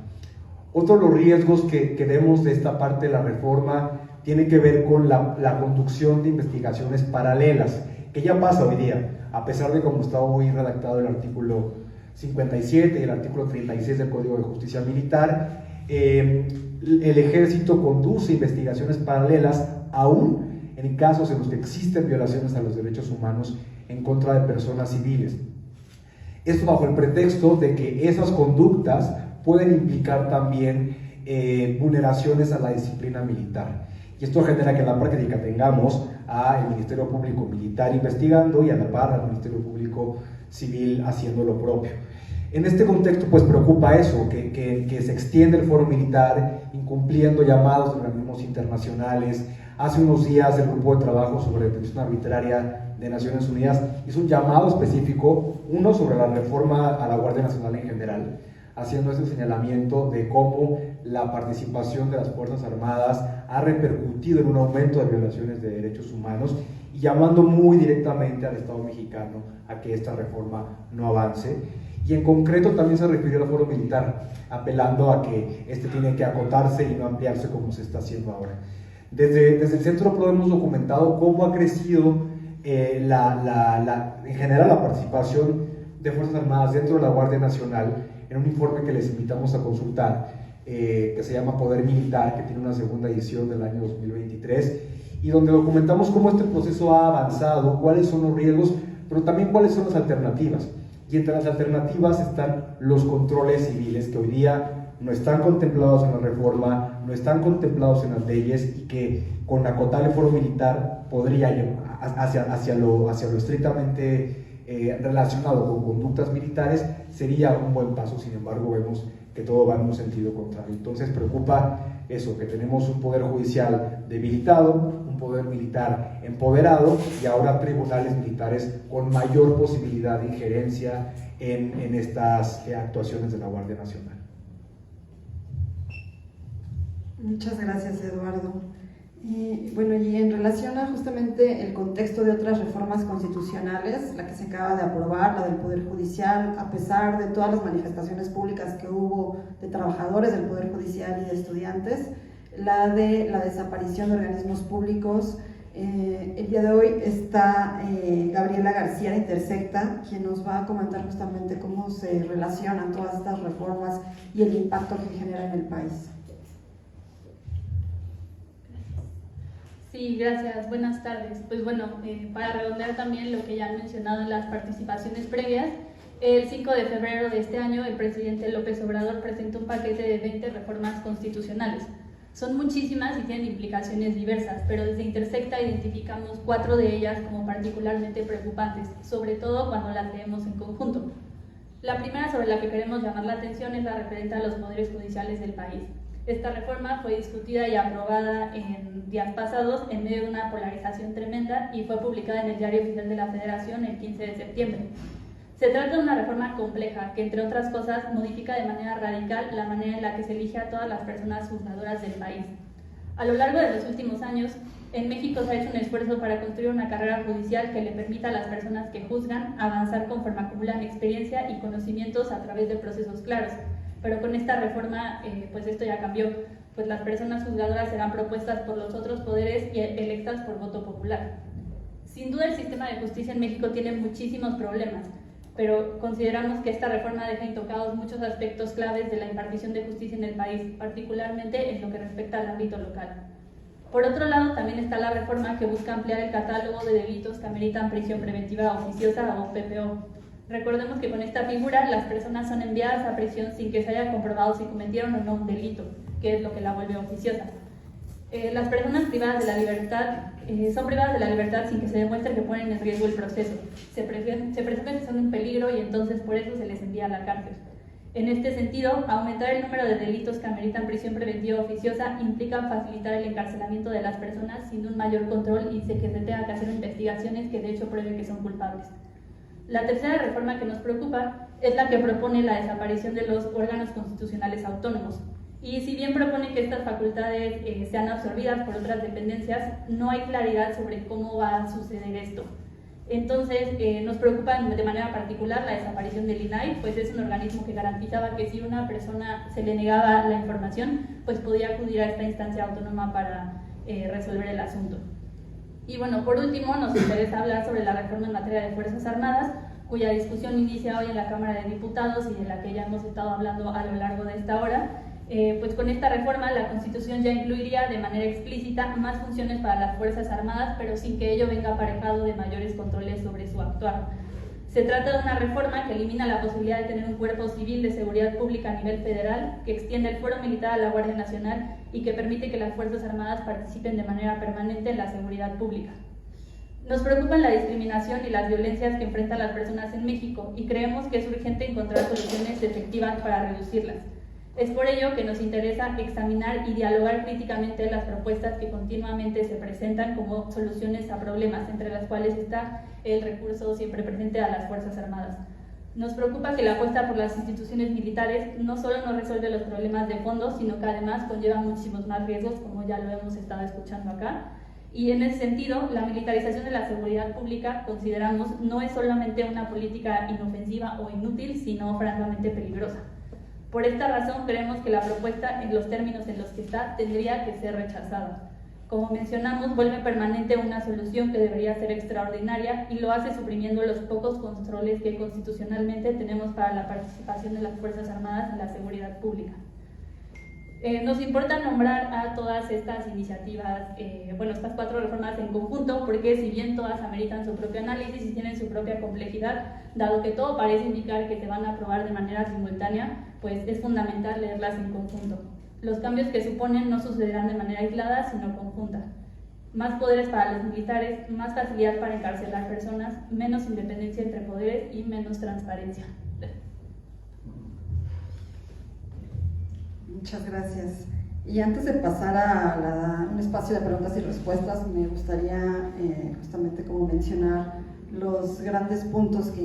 Otro de los riesgos que vemos de esta parte de la reforma tiene que ver con la conducción de investigaciones paralelas, que ya pasa hoy día, a pesar de cómo está hoy redactado el artículo 57 y el artículo 36 del Código de Justicia Militar. El ejército conduce investigaciones paralelas aún en casos en los que existen violaciones a los derechos humanos en contra de personas civiles. Esto bajo el pretexto de que esas conductas pueden implicar también vulneraciones a la disciplina militar. Y esto genera que en la práctica tengamos al Ministerio Público Militar investigando y a la par al Ministerio Público Civil haciendo lo propio. En este contexto, pues preocupa eso, que se extiende el fuero militar, incumpliendo llamados de organismos internacionales. Hace unos días el Grupo de Trabajo sobre Detención Arbitraria de Naciones Unidas hizo un llamado específico, uno sobre la reforma a la Guardia Nacional en general, haciendo ese señalamiento de cómo la participación de las Fuerzas Armadas ha repercutido en un aumento de violaciones de derechos humanos, y llamando muy directamente al Estado mexicano a que esta reforma no avance. Y en concreto también se refirió al fuero militar, apelando a que este tiene que acotarse y no ampliarse como se está haciendo ahora. Desde el Centro PRO hemos documentado cómo ha crecido en general la participación de Fuerzas Armadas dentro de la Guardia Nacional, en un informe que les invitamos a consultar, que se llama Poder Militar, que tiene una segunda edición del año 2023, y donde documentamos cómo este proceso ha avanzado, cuáles son los riesgos, pero también cuáles son las alternativas. Y entre las alternativas están los controles civiles, que hoy día no están contemplados en la reforma, no están contemplados en las leyes, y que con acotar el fuero militar podría llevar hacia lo estrictamente relacionado con conductas militares, sería un buen paso. Sin embargo, vemos que todo va en un sentido contrario. Entonces preocupa eso, que tenemos un poder judicial debilitado, un poder militar empoderado, y ahora tribunales militares con mayor posibilidad de injerencia en estas actuaciones de la Guardia Nacional. Muchas gracias, Eduardo. Bueno, y en relación a justamente el contexto de otras reformas constitucionales, la que se acaba de aprobar, la del Poder Judicial, a pesar de todas las manifestaciones públicas que hubo de trabajadores del Poder Judicial y de estudiantes, la de la desaparición de organismos públicos, el día de hoy está Gabriela García de Intersecta, quien nos va a comentar justamente cómo se relacionan todas estas reformas y el impacto que generan en el país. Sí, gracias. Buenas tardes. Pues bueno, para redondear también lo que ya han mencionado en las participaciones previas, el 5 de febrero de este año el presidente López Obrador presentó un paquete de 20 reformas constitucionales. Son muchísimas y tienen implicaciones diversas, pero desde Intersecta identificamos 4 de ellas como particularmente preocupantes, sobre todo cuando las leemos en conjunto. La primera sobre la que queremos llamar la atención es la referente a los poderes judiciales del país. Esta reforma fue discutida y aprobada en días pasados en medio de una polarización tremenda y fue publicada en el Diario Oficial de la Federación el 15 de septiembre. Se trata de una reforma compleja que, entre otras cosas, modifica de manera radical la manera en la que se elige a todas las personas juzgadoras del país. A lo largo de los últimos años, en México se ha hecho un esfuerzo para construir una carrera judicial que le permita a las personas que juzgan avanzar conforme acumulan experiencia y conocimientos a través de procesos claros. Pero con esta reforma, pues esto ya cambió, pues las personas juzgadoras serán propuestas por los otros poderes y electas por voto popular. Sin duda, el sistema de justicia en México tiene muchísimos problemas, pero consideramos que esta reforma deja intocados muchos aspectos claves de la impartición de justicia en el país, particularmente en lo que respecta al ámbito local. Por otro lado, también está la reforma que busca ampliar el catálogo de delitos que ameritan prisión preventiva oficiosa o PPO. Recordemos que con esta figura las personas son enviadas a prisión sin que se haya comprobado si cometieron o no un delito, que es lo que la vuelve oficiosa. Las personas privadas de la libertad son privadas de la libertad sin que se demuestre que ponen en riesgo el proceso. Se presume que son un peligro y entonces por eso se les envía a la cárcel. En este sentido, aumentar el número de delitos que ameritan prisión preventiva oficiosa implica facilitar el encarcelamiento de las personas sin un mayor control y que se tenga que hacer investigaciones que de hecho prueben que son culpables. La tercera reforma que nos preocupa es la que propone la desaparición de los órganos constitucionales autónomos. Y si bien propone que estas facultades sean absorbidas por otras dependencias, no hay claridad sobre cómo va a suceder esto. Entonces, nos preocupa de manera particular la desaparición del INAI, pues es un organismo que garantizaba que si una persona se le negaba la información, pues podía acudir a esta instancia autónoma para resolver el asunto. Y bueno, por último, nos interesa hablar sobre la reforma en materia de Fuerzas Armadas, cuya discusión inicia hoy en la Cámara de Diputados y de la que ya hemos estado hablando a lo largo de esta hora. Pues con esta reforma la Constitución ya incluiría de manera explícita más funciones para las Fuerzas Armadas, pero sin que ello venga aparejado de mayores controles sobre su actuar. Se trata de una reforma que elimina la posibilidad de tener un cuerpo civil de seguridad pública a nivel federal, que extiende el fuero militar a la Guardia Nacional y que permite que las Fuerzas Armadas participen de manera permanente en la seguridad pública. Nos preocupan la discriminación y las violencias que enfrentan las personas en México y creemos que es urgente encontrar soluciones efectivas para reducirlas. Es por ello que nos interesa examinar y dialogar críticamente las propuestas que continuamente se presentan como soluciones a problemas, entre las cuales está el recurso siempre presente a las Fuerzas Armadas. Nos preocupa que la apuesta por las instituciones militares no solo no resuelve los problemas de fondo, sino que además conlleva muchísimos más riesgos, como ya lo hemos estado escuchando acá. Y en ese sentido, la militarización de la seguridad pública, consideramos, no es solamente una política inofensiva o inútil, sino francamente peligrosa. Por esta razón, creemos que la propuesta, en los términos en los que está, tendría que ser rechazada. Como mencionamos, vuelve permanente una solución que debería ser extraordinaria y lo hace suprimiendo los pocos controles que constitucionalmente tenemos para la participación de las Fuerzas Armadas en la seguridad pública. Nos importa nombrar a todas estas iniciativas, estas 4 reformas en conjunto, porque si bien todas ameritan su propio análisis y tienen su propia complejidad, dado que todo parece indicar que se van a aprobar de manera simultánea, pues es fundamental leerlas en conjunto. Los cambios que suponen no sucederán de manera aislada, sino conjunta. Más poderes para los militares, más facilidad para encarcelar personas, menos independencia entre poderes y menos transparencia. Muchas gracias. Y antes de pasar a un espacio de preguntas y respuestas, me gustaría justamente como mencionar los grandes puntos que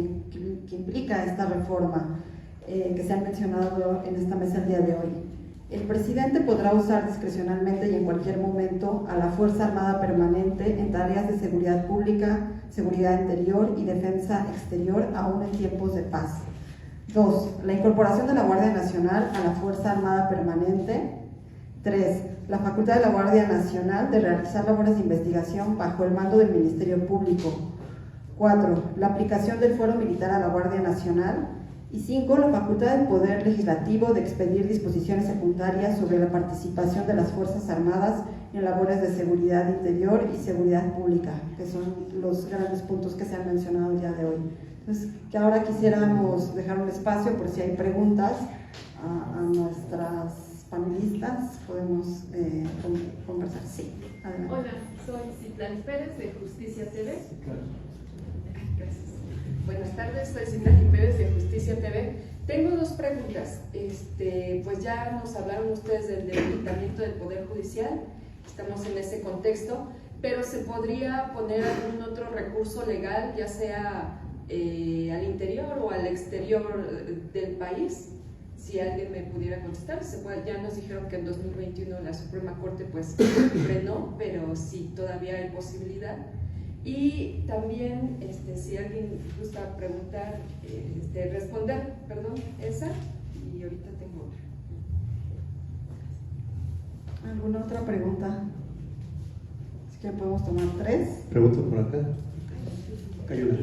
implica esta reforma que se han mencionado en esta mesa el día de hoy. El presidente podrá usar discrecionalmente y en cualquier momento a la Fuerza Armada Permanente en tareas de seguridad pública, seguridad interior y defensa exterior, aún en tiempos de paz. 2. La incorporación de la Guardia Nacional a la Fuerza Armada Permanente. 3. La facultad de la Guardia Nacional de realizar labores de investigación bajo el mando del Ministerio Público. 4. La aplicación del fuero militar a la Guardia Nacional. Y 5. La facultad del Poder Legislativo de expedir disposiciones secundarias sobre la participación de las Fuerzas Armadas en labores de seguridad interior y seguridad pública, que son los grandes puntos que se han mencionado el día de hoy. Entonces, que ahora quisiéramos dejar un espacio por si hay preguntas a nuestras panelistas, podemos conversar. Sí, adelante. Hola, soy Citlali Pérez de Justicia TV. Gracias. Buenas tardes, soy Citlali Pérez de Justicia TV. Tengo 2 preguntas. Pues ya nos hablaron ustedes del debilitamiento del Poder Judicial, estamos en ese contexto, pero ¿se podría poner algún otro recurso legal, ya sea al interior o al exterior del país? Si alguien me pudiera contestar, se puede. Ya nos dijeron que en 2021 la Suprema Corte pues frenó, pero sí, todavía hay posibilidad. Y también, si alguien gusta preguntar, responder, perdón, esa, y ahorita tengo otra. ¿Alguna otra pregunta? Así que podemos tomar 3. Pregunto por acá. Hay una.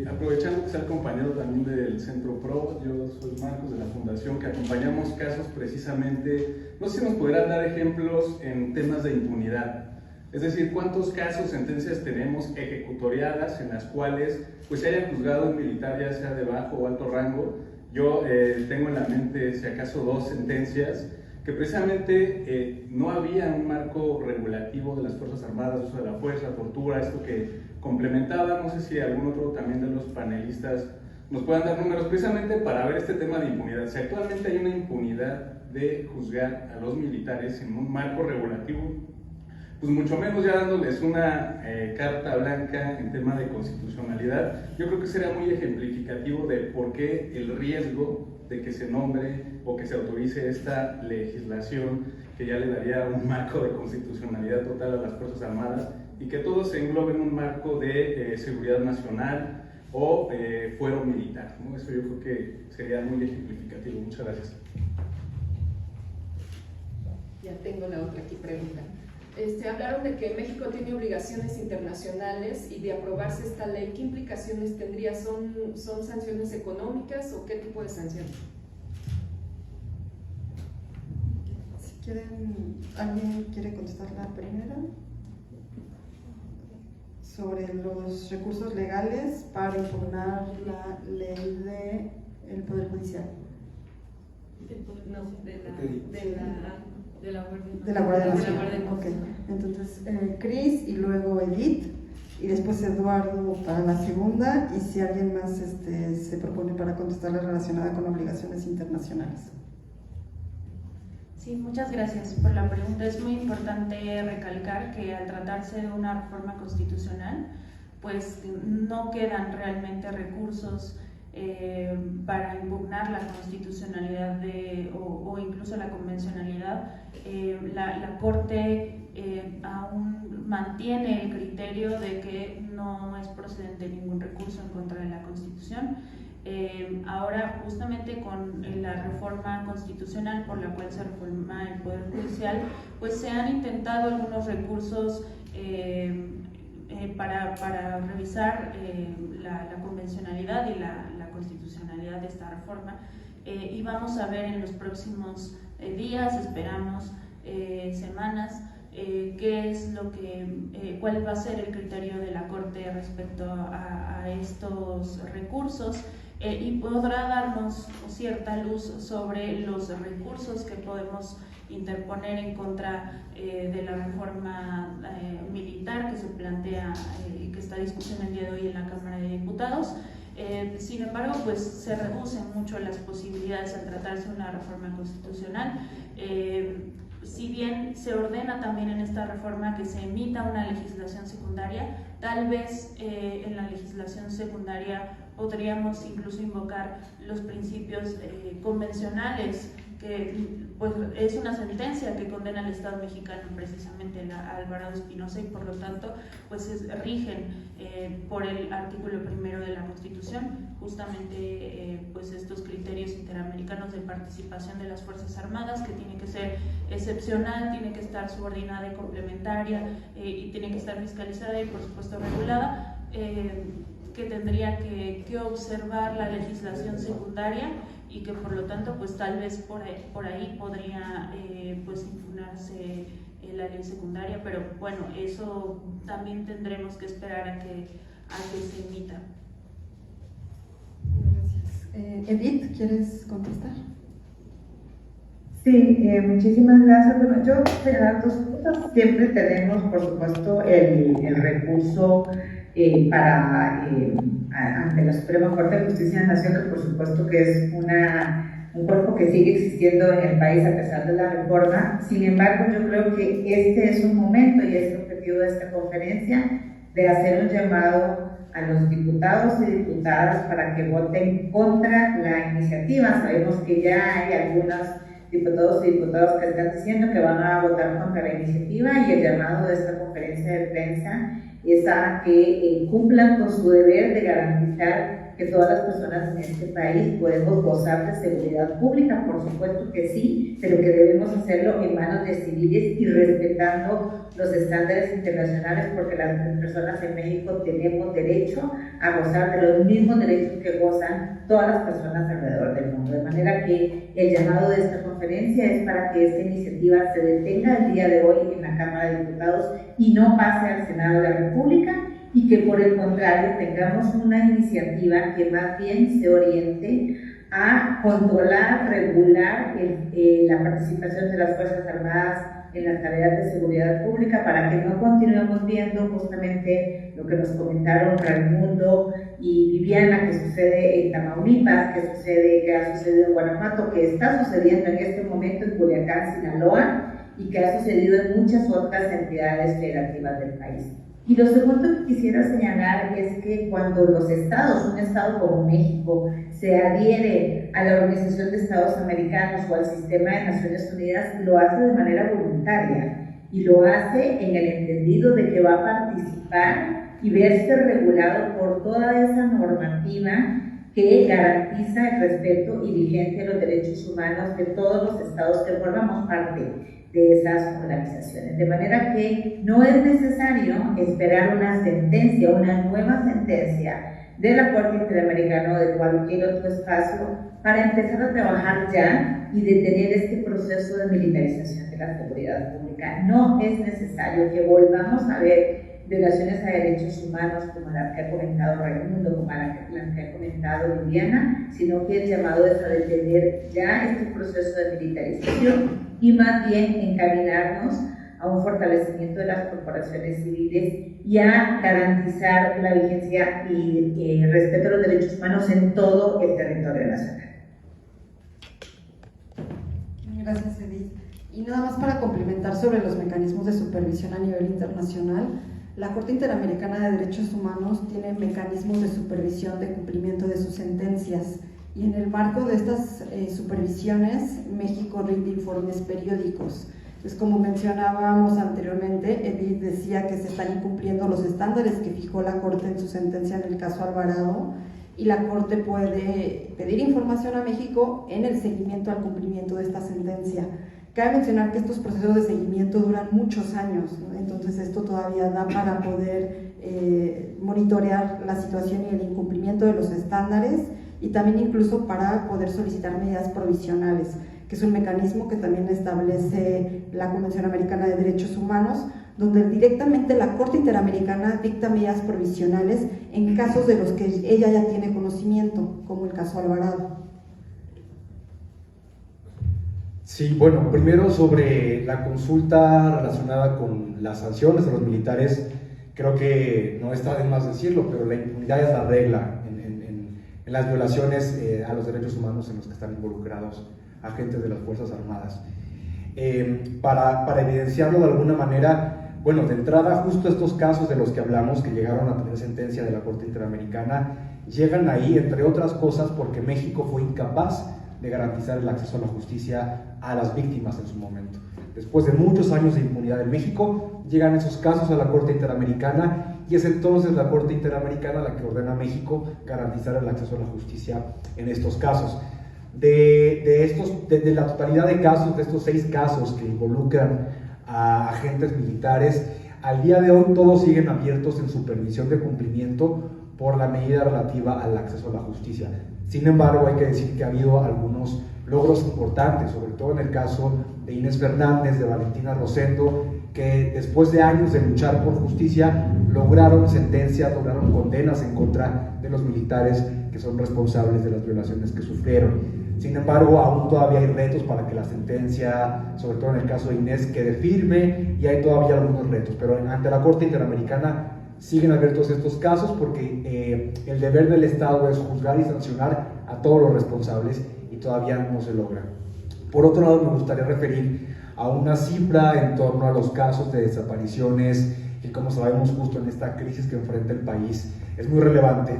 Aprovechando que está el compañero también del Centro Pro, yo soy Marcos de la Fundación, que acompañamos casos precisamente, no sé si nos podrán dar ejemplos en temas de impunidad. Es decir, ¿cuántos casos, sentencias tenemos ejecutoriadas en las cuales pues se haya juzgado un militar, ya sea de bajo o alto rango? Yo tengo en la mente, si acaso, 2 sentencias que precisamente no había un marco regulativo de las Fuerzas Armadas, uso de la fuerza, tortura, esto que complementaba. No sé si algún otro también de los panelistas nos puedan dar números precisamente para ver este tema de impunidad. Si actualmente hay una impunidad de juzgar a los militares en un marco regulativo, pues mucho menos ya dándoles una carta blanca en tema de constitucionalidad, yo creo que sería muy ejemplificativo de por qué el riesgo de que se nombre o que se autorice esta legislación que ya le daría un marco de constitucionalidad total a las Fuerzas Armadas y que todo se englobe en un marco de seguridad nacional o fuero militar, ¿no? Eso yo creo que sería muy ejemplificativo. Muchas gracias. Ya tengo la otra aquí pregunta. Hablaron de que México tiene obligaciones internacionales y de aprobarse esta ley, ¿qué implicaciones tendría? ¿Son sanciones económicas o qué tipo de sanciones? Si quieren, ¿alguien quiere contestar la primera? Sobre los recursos legales para impugnar la ley del Poder Judicial. De la Guardia Nacional. Ok. Entonces, Cris y luego Edith y después Eduardo para la segunda, y si alguien más se propone para contestarle relacionada con obligaciones internacionales. Sí, muchas gracias por la pregunta. Es muy importante recalcar que al tratarse de una reforma constitucional, pues no quedan realmente recursos para impugnar la constitucionalidad o incluso la convencionalidad. La Corte aún mantiene el criterio de que no es procedente ningún recurso en contra de la Constitución. Ahora, justamente con la reforma constitucional por la cual se reforma el Poder Judicial, pues se han intentado algunos recursos para revisar la convencionalidad y la constitucionalidad de esta reforma, y vamos a ver en los próximos días, esperamos semanas, qué es lo que, cuál va a ser el criterio de la Corte respecto a estos recursos, y podrá darnos cierta luz sobre los recursos que podemos interponer en contra de la reforma militar que se plantea y que está en discusión el día de hoy en la Cámara de Diputados. Sin embargo, pues se reducen mucho las posibilidades al tratarse de una reforma constitucional. Si bien se ordena también en esta reforma que se emita una legislación secundaria, tal vez en la legislación secundaria podríamos incluso invocar los principios convencionales, que pues es una sentencia que condena al Estado mexicano precisamente a Alvarado Espinosa, y por lo tanto pues rigen por el artículo 1 de la Constitución justamente pues estos criterios interamericanos de participación de las Fuerzas Armadas, que tiene que ser excepcional, tiene que estar subordinada y complementaria, y tiene que estar fiscalizada y por supuesto regulada, que tendría que observar la legislación secundaria, y que por lo tanto pues tal vez por ahí podría pues impugnarse la ley secundaria, pero bueno, eso también tendremos que esperar a que se emita. Gracias. Edith, ¿quieres contestar? Sí, muchísimas gracias. Bueno, yo señalar 2 cosas. Siempre tenemos, por supuesto, el recurso ante la Suprema Corte de Justicia de la Nación, que por supuesto que es un cuerpo que sigue existiendo en el país a pesar de la reforma. Sin embargo, yo creo que este es un momento, y es el objetivo de esta conferencia, de hacer un llamado a los diputados y diputadas para que voten contra la iniciativa. Sabemos que ya hay algunos diputados y diputadas que están diciendo que van a votar contra la iniciativa, y el llamado de esta conferencia de prensa es a que cumplan con su deber de garantizar que todas las personas en este país podemos gozar de seguridad pública, por supuesto que sí, pero que debemos hacerlo en manos de civiles y respetando los estándares internacionales, porque las personas en México tenemos derecho a gozar de los mismos derechos que gozan todas las personas alrededor del mundo. De manera que el llamado de esta conferencia es para que esta iniciativa se detenga el día de hoy en la Cámara de Diputados y no pase al Senado de la República, y que por el contrario tengamos una iniciativa que más bien se oriente a controlar, regular la participación de las Fuerzas Armadas en las tareas de seguridad pública, para que no continuemos viendo justamente lo que nos comentaron Raimundo y Viviana, que sucede en Tamaulipas, que ha sucedido en Guanajuato, que está sucediendo en este momento en Culiacán, Sinaloa, y que ha sucedido en muchas otras entidades federativas del país. Y lo segundo que quisiera señalar es que cuando los estados, un estado como México, se adhiere a la Organización de Estados Americanos o al sistema de Naciones Unidas, lo hace de manera voluntaria y lo hace en el entendido de que va a participar y verse regulado por toda esa normativa que garantiza el respeto y vigencia de los derechos humanos de todos los estados que formamos parte de esas organizaciones. De manera que no es necesario esperar una sentencia, una nueva sentencia de la Corte Interamericana o de cualquier otro espacio para empezar a trabajar ya y detener este proceso de militarización de la seguridad pública. No es necesario que volvamos a ver violaciones a derechos humanos como las que ha comentado Raimundo, como las que ha comentado Viviana, sino que el llamado es a detener ya este proceso de militarización y más bien encaminarnos a un fortalecimiento de las corporaciones civiles y a garantizar la vigencia y el respeto a los derechos humanos en todo el territorio nacional. Gracias, Edith. Y nada más para complementar sobre los mecanismos de supervisión a nivel internacional, la Corte Interamericana de Derechos Humanos tiene mecanismos de supervisión de cumplimiento de sus sentencias, y en el marco de estas supervisiones, México rinde informes periódicos. Entonces, como mencionábamos anteriormente, Edith decía que se están incumpliendo los estándares que fijó la Corte en su sentencia en el caso Alvarado, y la Corte puede pedir información a México en el seguimiento al cumplimiento de esta sentencia. Cabe mencionar que estos procesos de seguimiento duran muchos años, ¿no? Entonces esto todavía da para poder monitorear la situación y el incumplimiento de los estándares, y también incluso para poder solicitar medidas provisionales, que es un mecanismo que también establece la Convención Americana de Derechos Humanos, donde directamente la Corte Interamericana dicta medidas provisionales en casos de los que ella ya tiene conocimiento, como el caso Alvarado. Sí, bueno, primero sobre la consulta relacionada con las sanciones a los militares, creo que no está de más decirlo, pero la impunidad es la regla en las violaciones a los derechos humanos en los que están involucrados agentes de las Fuerzas Armadas. Para evidenciarlo de alguna manera, bueno, de entrada justo estos casos de los que hablamos que llegaron a tener sentencia de la Corte Interamericana, llegan ahí, entre otras cosas, porque México fue incapaz de garantizar el acceso a la justicia a las víctimas en su momento. Después de muchos años de impunidad en México, llegan esos casos a la Corte Interamericana, y es entonces la Corte Interamericana la que ordena a México garantizar el acceso a la justicia en estos casos. De la totalidad de casos, de estos 6 casos que involucran a agentes militares, al día de hoy todos siguen abiertos en supervisión de cumplimiento por la medida relativa al acceso a la justicia. Sin embargo, hay que decir que ha habido algunos logros importantes, sobre todo en el caso de Inés Fernández, de Valentina Rosendo, que después de años de luchar por justicia lograron sentencias, lograron condenas en contra de los militares que son responsables de las violaciones que sufrieron. Sin embargo, aún todavía hay retos para que la sentencia, sobre todo en el caso de Inés, quede firme, y hay todavía algunos retos, pero ante la Corte Interamericana siguen abiertos estos casos porque el deber del Estado es juzgar y sancionar a todos los responsables, y todavía no se logra. Por otro lado, me gustaría referir a una cifra en torno a los casos de desapariciones, que como sabemos justo en esta crisis que enfrenta el país es muy relevante,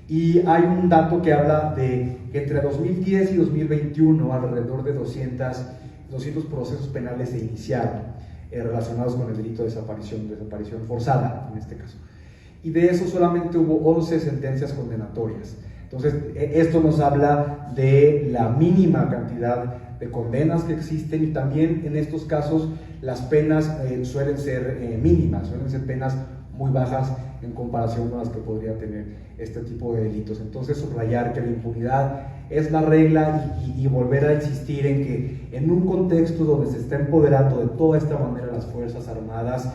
y hay un dato que habla de que entre 2010 y 2021 alrededor de 200 procesos penales se iniciaron relacionados con el delito de desaparición forzada en este caso, y de eso solamente hubo 11 sentencias condenatorias. Entonces, esto nos habla de la mínima cantidad de condenas que existen, y también en estos casos las penas suelen ser mínimas, suelen ser penas muy bajas en comparación con las que podría tener este tipo de delitos. Entonces, subrayar que la impunidad es la regla y volver a insistir en que en un contexto donde se está empoderando de toda esta manera las Fuerzas Armadas,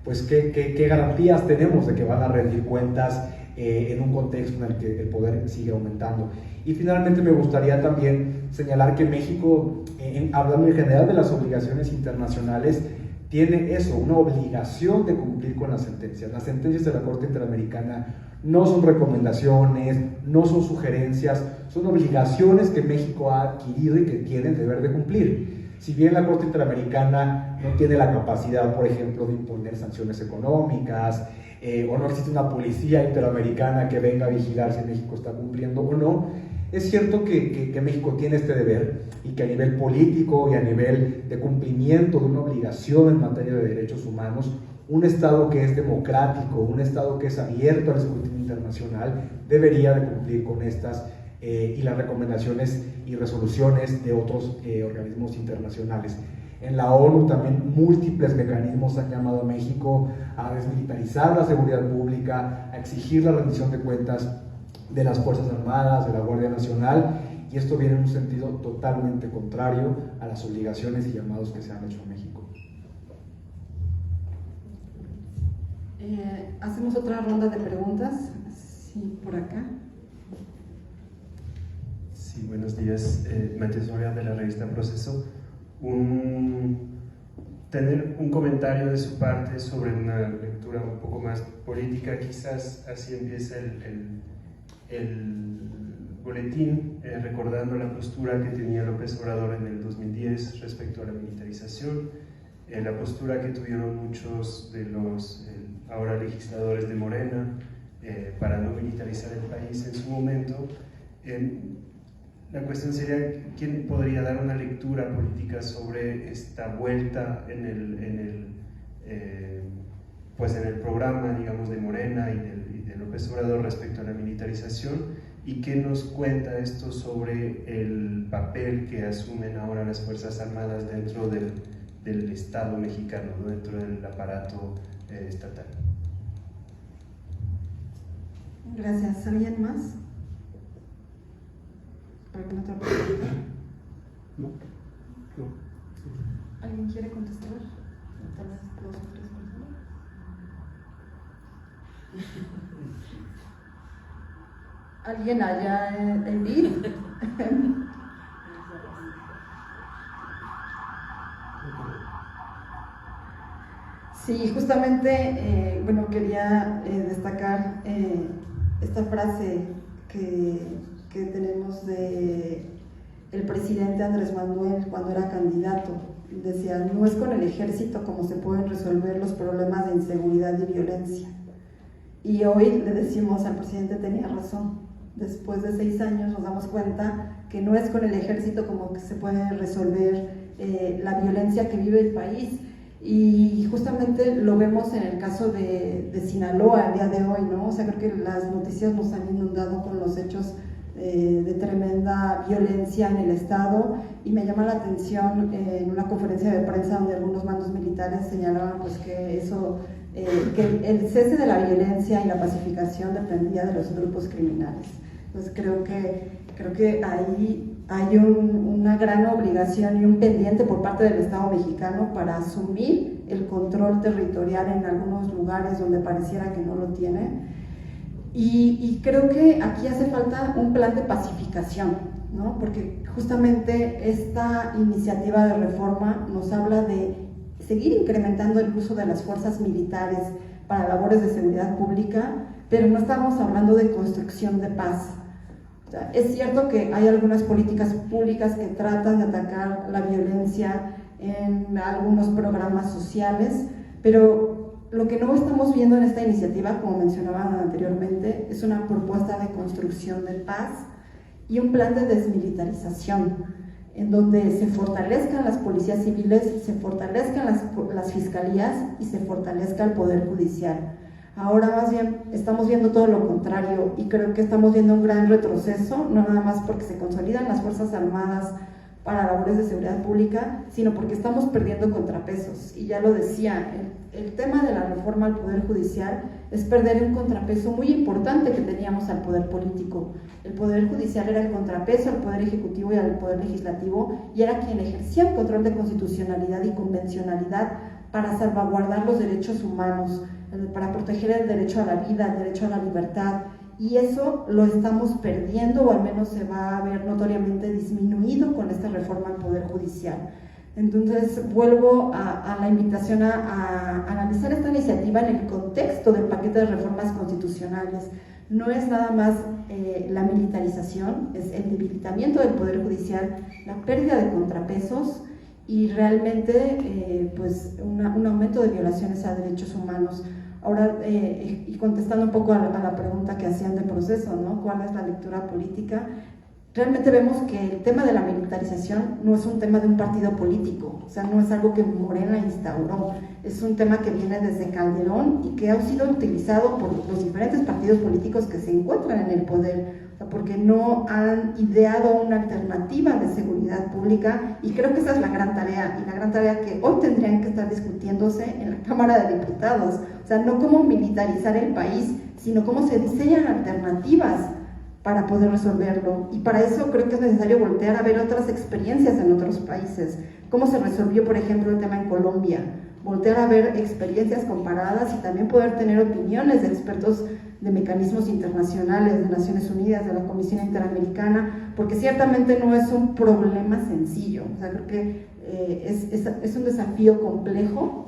pues qué garantías tenemos de que van a rendir cuentas en un contexto en el que el poder sigue aumentando. Y finalmente me gustaría también señalar que México, hablando en general de las obligaciones internacionales, tiene eso, una obligación de cumplir con las sentencias. Las sentencias de la Corte Interamericana no son recomendaciones, no son sugerencias, son obligaciones que México ha adquirido y que tiene el deber de cumplir. Si bien la Corte Interamericana no tiene la capacidad, por ejemplo, de imponer sanciones económicas, o no existe una policía interamericana que venga a vigilar si México está cumpliendo o no, es cierto que México tiene este deber, y que a nivel político y a nivel de cumplimiento de una obligación en materia de derechos humanos, un Estado que es democrático, un Estado que es abierto al escrutinio internacional, debería de cumplir con estas y las recomendaciones y resoluciones de otros organismos internacionales. En la ONU también múltiples mecanismos han llamado a México a desmilitarizar la seguridad pública, a exigir la rendición de cuentas de las Fuerzas Armadas, de la Guardia Nacional, y esto viene en un sentido totalmente contrario a las obligaciones y llamados que se han hecho a México. Hacemos otra ronda de preguntas. Sí, por acá. Sí, buenos días. Matías Soria, de la revista Proceso. Tener un comentario de su parte sobre una lectura un poco más política, quizás así empieza el boletín, recordando la postura que tenía López Obrador en el 2010 respecto a la militarización, la postura que tuvieron muchos de los ahora legisladores de Morena para no militarizar el país en su momento. La cuestión sería, ¿quién podría dar una lectura política sobre esta vuelta en el programa, digamos, de Morena y de López Obrador respecto a la militarización? ¿Y qué nos cuenta esto sobre el papel que asumen ahora las Fuerzas Armadas dentro del Estado mexicano, ¿no? Dentro del aparato estatal? Gracias. ¿Alguien más? ¿Alguna otra pregunta? No. ¿Alguien quiere contestar? Tal vez 2 o 3 personas. ¿Alguien allá en BID? Sí, justamente, bueno, quería destacar esta frase que tenemos de el presidente Andrés Manuel cuando era candidato. Decía, no es con el ejército como se pueden resolver los problemas de inseguridad y violencia. Y hoy le decimos al presidente, tenía razón. Después de 6 años nos damos cuenta que no es con el ejército como que se puede resolver la violencia que vive el país. Y justamente lo vemos en el caso de Sinaloa el día de hoy, ¿no? O sea, creo que las noticias nos han inundado con los hechos de tremenda violencia en el Estado, y me llama la atención en una conferencia de prensa donde algunos mandos militares señalaban pues que eso, que el cese de la violencia y la pacificación dependía de los grupos criminales. Entonces creo que ahí hay una gran obligación y un pendiente por parte del Estado mexicano para asumir el control territorial en algunos lugares donde pareciera que no lo tiene. Y creo que aquí hace falta un plan de pacificación, ¿no? Porque justamente esta iniciativa de reforma nos habla de seguir incrementando el uso de las fuerzas militares para labores de seguridad pública, pero no estamos hablando de construcción de paz. O sea, es cierto que hay algunas políticas públicas que tratan de atacar la violencia en algunos programas sociales, pero lo que no estamos viendo en esta iniciativa, como mencionaban anteriormente, es una propuesta de construcción de paz y un plan de desmilitarización, en donde se fortalezcan las policías civiles, se fortalezcan las fiscalías y se fortalezca el Poder Judicial. Ahora más bien estamos viendo todo lo contrario y creo que estamos viendo un gran retroceso, no nada más porque se consolidan las Fuerzas Armadas para labores de seguridad pública, sino porque estamos perdiendo contrapesos. Y ya lo decía, el tema de la reforma al Poder Judicial es perder un contrapeso muy importante que teníamos al Poder Político. El Poder Judicial era el contrapeso al Poder Ejecutivo y al Poder Legislativo, y era quien ejercía el control de constitucionalidad y convencionalidad para salvaguardar los derechos humanos, para proteger el derecho a la vida, el derecho a la libertad. Y eso lo estamos perdiendo, o al menos se va a ver notoriamente disminuido con esta reforma al Poder Judicial. Entonces vuelvo a la invitación a analizar esta iniciativa en el contexto del paquete de reformas constitucionales. No es nada más la militarización, es el debilitamiento del Poder Judicial, la pérdida de contrapesos y realmente pues un aumento de violaciones a derechos humanos. Ahora, y contestando un poco a la pregunta que hacían del proceso, ¿no? ¿Cuál es la lectura política? Realmente vemos que el tema de la militarización no es un tema de un partido político, o sea, no es algo que Morena instauró, es un tema que viene desde Calderón y que ha sido utilizado por los diferentes partidos políticos que se encuentran en el poder, o sea, porque no han ideado una alternativa de seguridad pública, y creo que esa es la gran tarea, y la gran tarea que hoy tendrían que estar discutiéndose en la Cámara de Diputados, o sea, no cómo militarizar el país, sino cómo se diseñan alternativas para poder resolverlo. Y para eso creo que es necesario voltear a ver otras experiencias en otros países. Cómo se resolvió, por ejemplo, el tema en Colombia. Voltear a ver experiencias comparadas y también poder tener opiniones de expertos de mecanismos internacionales, de Naciones Unidas, de la Comisión Interamericana, porque ciertamente no es un problema sencillo. O sea, creo que es un desafío complejo,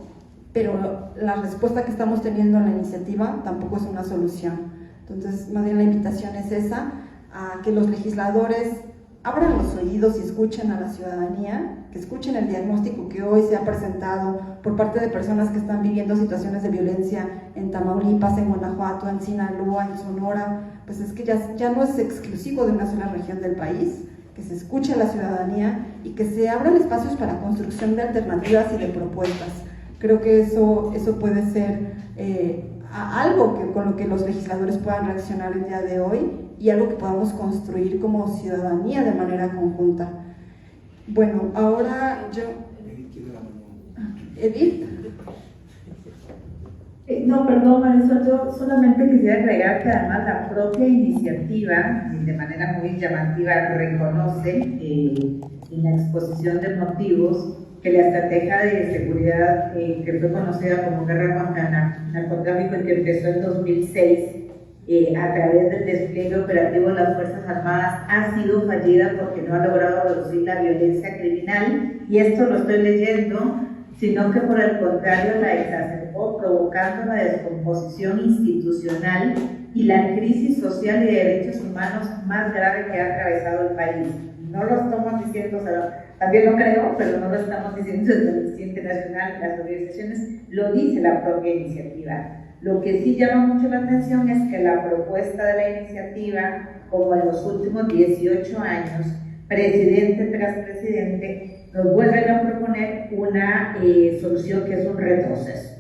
pero la respuesta que estamos teniendo en la iniciativa tampoco es una solución. Entonces, más bien la invitación es esa, a que los legisladores abran los oídos y escuchen a la ciudadanía, que escuchen el diagnóstico que hoy se ha presentado por parte de personas que están viviendo situaciones de violencia en Tamaulipas, en Guanajuato, en Sinaloa, en Sonora. Pues es que ya no es exclusivo de una sola región del país, que se escuche a la ciudadanía y que se abran espacios para construcción de alternativas y de propuestas. Creo que eso puede ser algo con lo que los legisladores puedan reaccionar el día de hoy y algo que podamos construir como ciudadanía de manera conjunta. Bueno, ahora yo... Edith. No, perdón, Marisol, yo solamente quisiera agregar que además la propia iniciativa, de manera muy llamativa, reconoce en la exposición de motivos que la estrategia de seguridad que fue conocida como Guerra contra el Narcotráfico y que empezó en 2006 a través del despliegue operativo de las Fuerzas Armadas ha sido fallida porque no ha logrado reducir la violencia criminal, y esto lo estoy leyendo, sino que por el contrario la exacerbó, provocando la descomposición institucional y la crisis social y de derechos humanos más grave que ha atravesado el país. No lo estamos diciendo, o sea, también lo creo, pero no lo estamos diciendo desde el presidente nacional, las organizaciones, lo dice la propia iniciativa. Lo que sí llama mucho la atención es que la propuesta de la iniciativa, como en los últimos 18 años, presidente tras presidente, nos vuelven a proponer una solución que es un retroceso.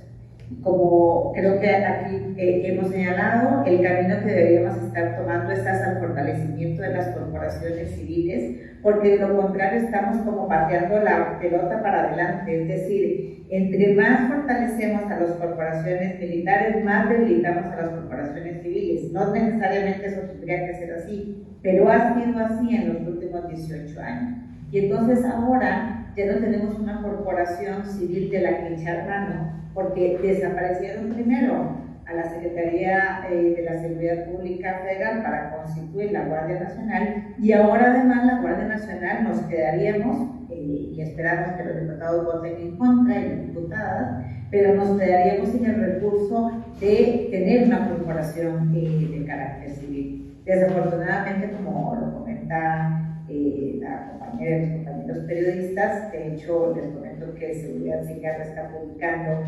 Como creo que aquí hemos señalado, el camino que deberíamos estar tomando es hacia el fortalecimiento de las corporaciones civiles, porque de lo contrario estamos como pateando la pelota para adelante, es decir, entre más fortalecemos a las corporaciones militares, más debilitamos a las corporaciones civiles. No necesariamente eso tendría que ser así, pero ha sido así en los últimos 18 años. Y entonces ahora ya no tenemos una corporación civil de la que echar mano, porque desaparecieron primero a la Secretaría de la Seguridad Pública Federal para constituir la Guardia Nacional, y ahora además la Guardia Nacional nos quedaríamos, y esperamos que los diputados voten en contra y las diputadas, pero nos quedaríamos sin el recurso de tener una corporación de carácter civil. Desafortunadamente, como lo comenta la compañera y los compañeros periodistas, de hecho les comento que Seguridad Sin Guerra está publicando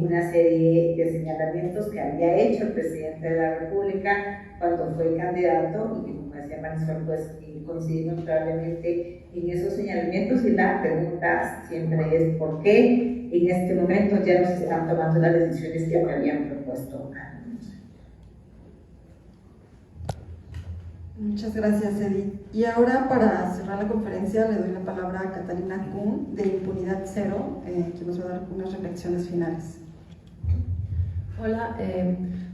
una serie de señalamientos que había hecho el presidente de la República cuando fue candidato, y que como decía Marisol, pues coincidimos probablemente en esos señalamientos, y la pregunta siempre es ¿por qué en este momento ya no se están tomando las decisiones que habían propuesto? Muchas gracias, Edith. Y ahora, para cerrar la conferencia, le doy la palabra a Catalina Kuhn, de Impunidad Cero, que nos va a dar unas reflexiones finales. Hola,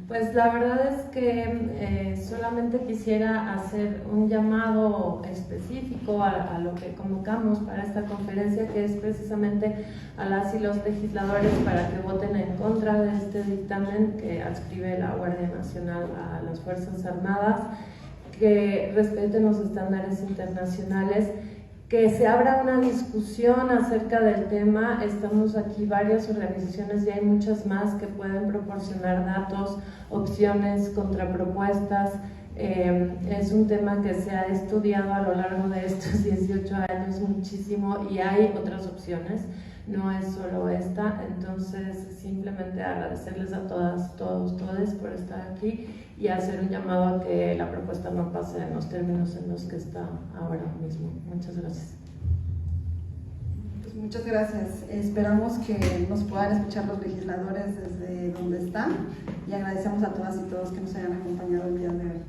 pues la verdad es que solamente quisiera hacer un llamado específico a lo que convocamos para esta conferencia, que es precisamente a las y los legisladores para que voten en contra de este dictamen que adscribe la Guardia Nacional a las Fuerzas Armadas, que respeten los estándares internacionales, que se abra una discusión acerca del tema. Estamos aquí varias organizaciones y hay muchas más que pueden proporcionar datos, opciones, contrapropuestas. Es un tema que se ha estudiado a lo largo de estos 18 años muchísimo y hay otras opciones, no es solo esta. Entonces simplemente agradecerles a todas, todos por estar aquí y hacer un llamado a que la propuesta no pase en los términos en los que está ahora mismo. Muchas gracias. Pues muchas gracias. Esperamos que nos puedan escuchar los legisladores desde donde están y agradecemos a todas y todos que nos hayan acompañado el día de hoy.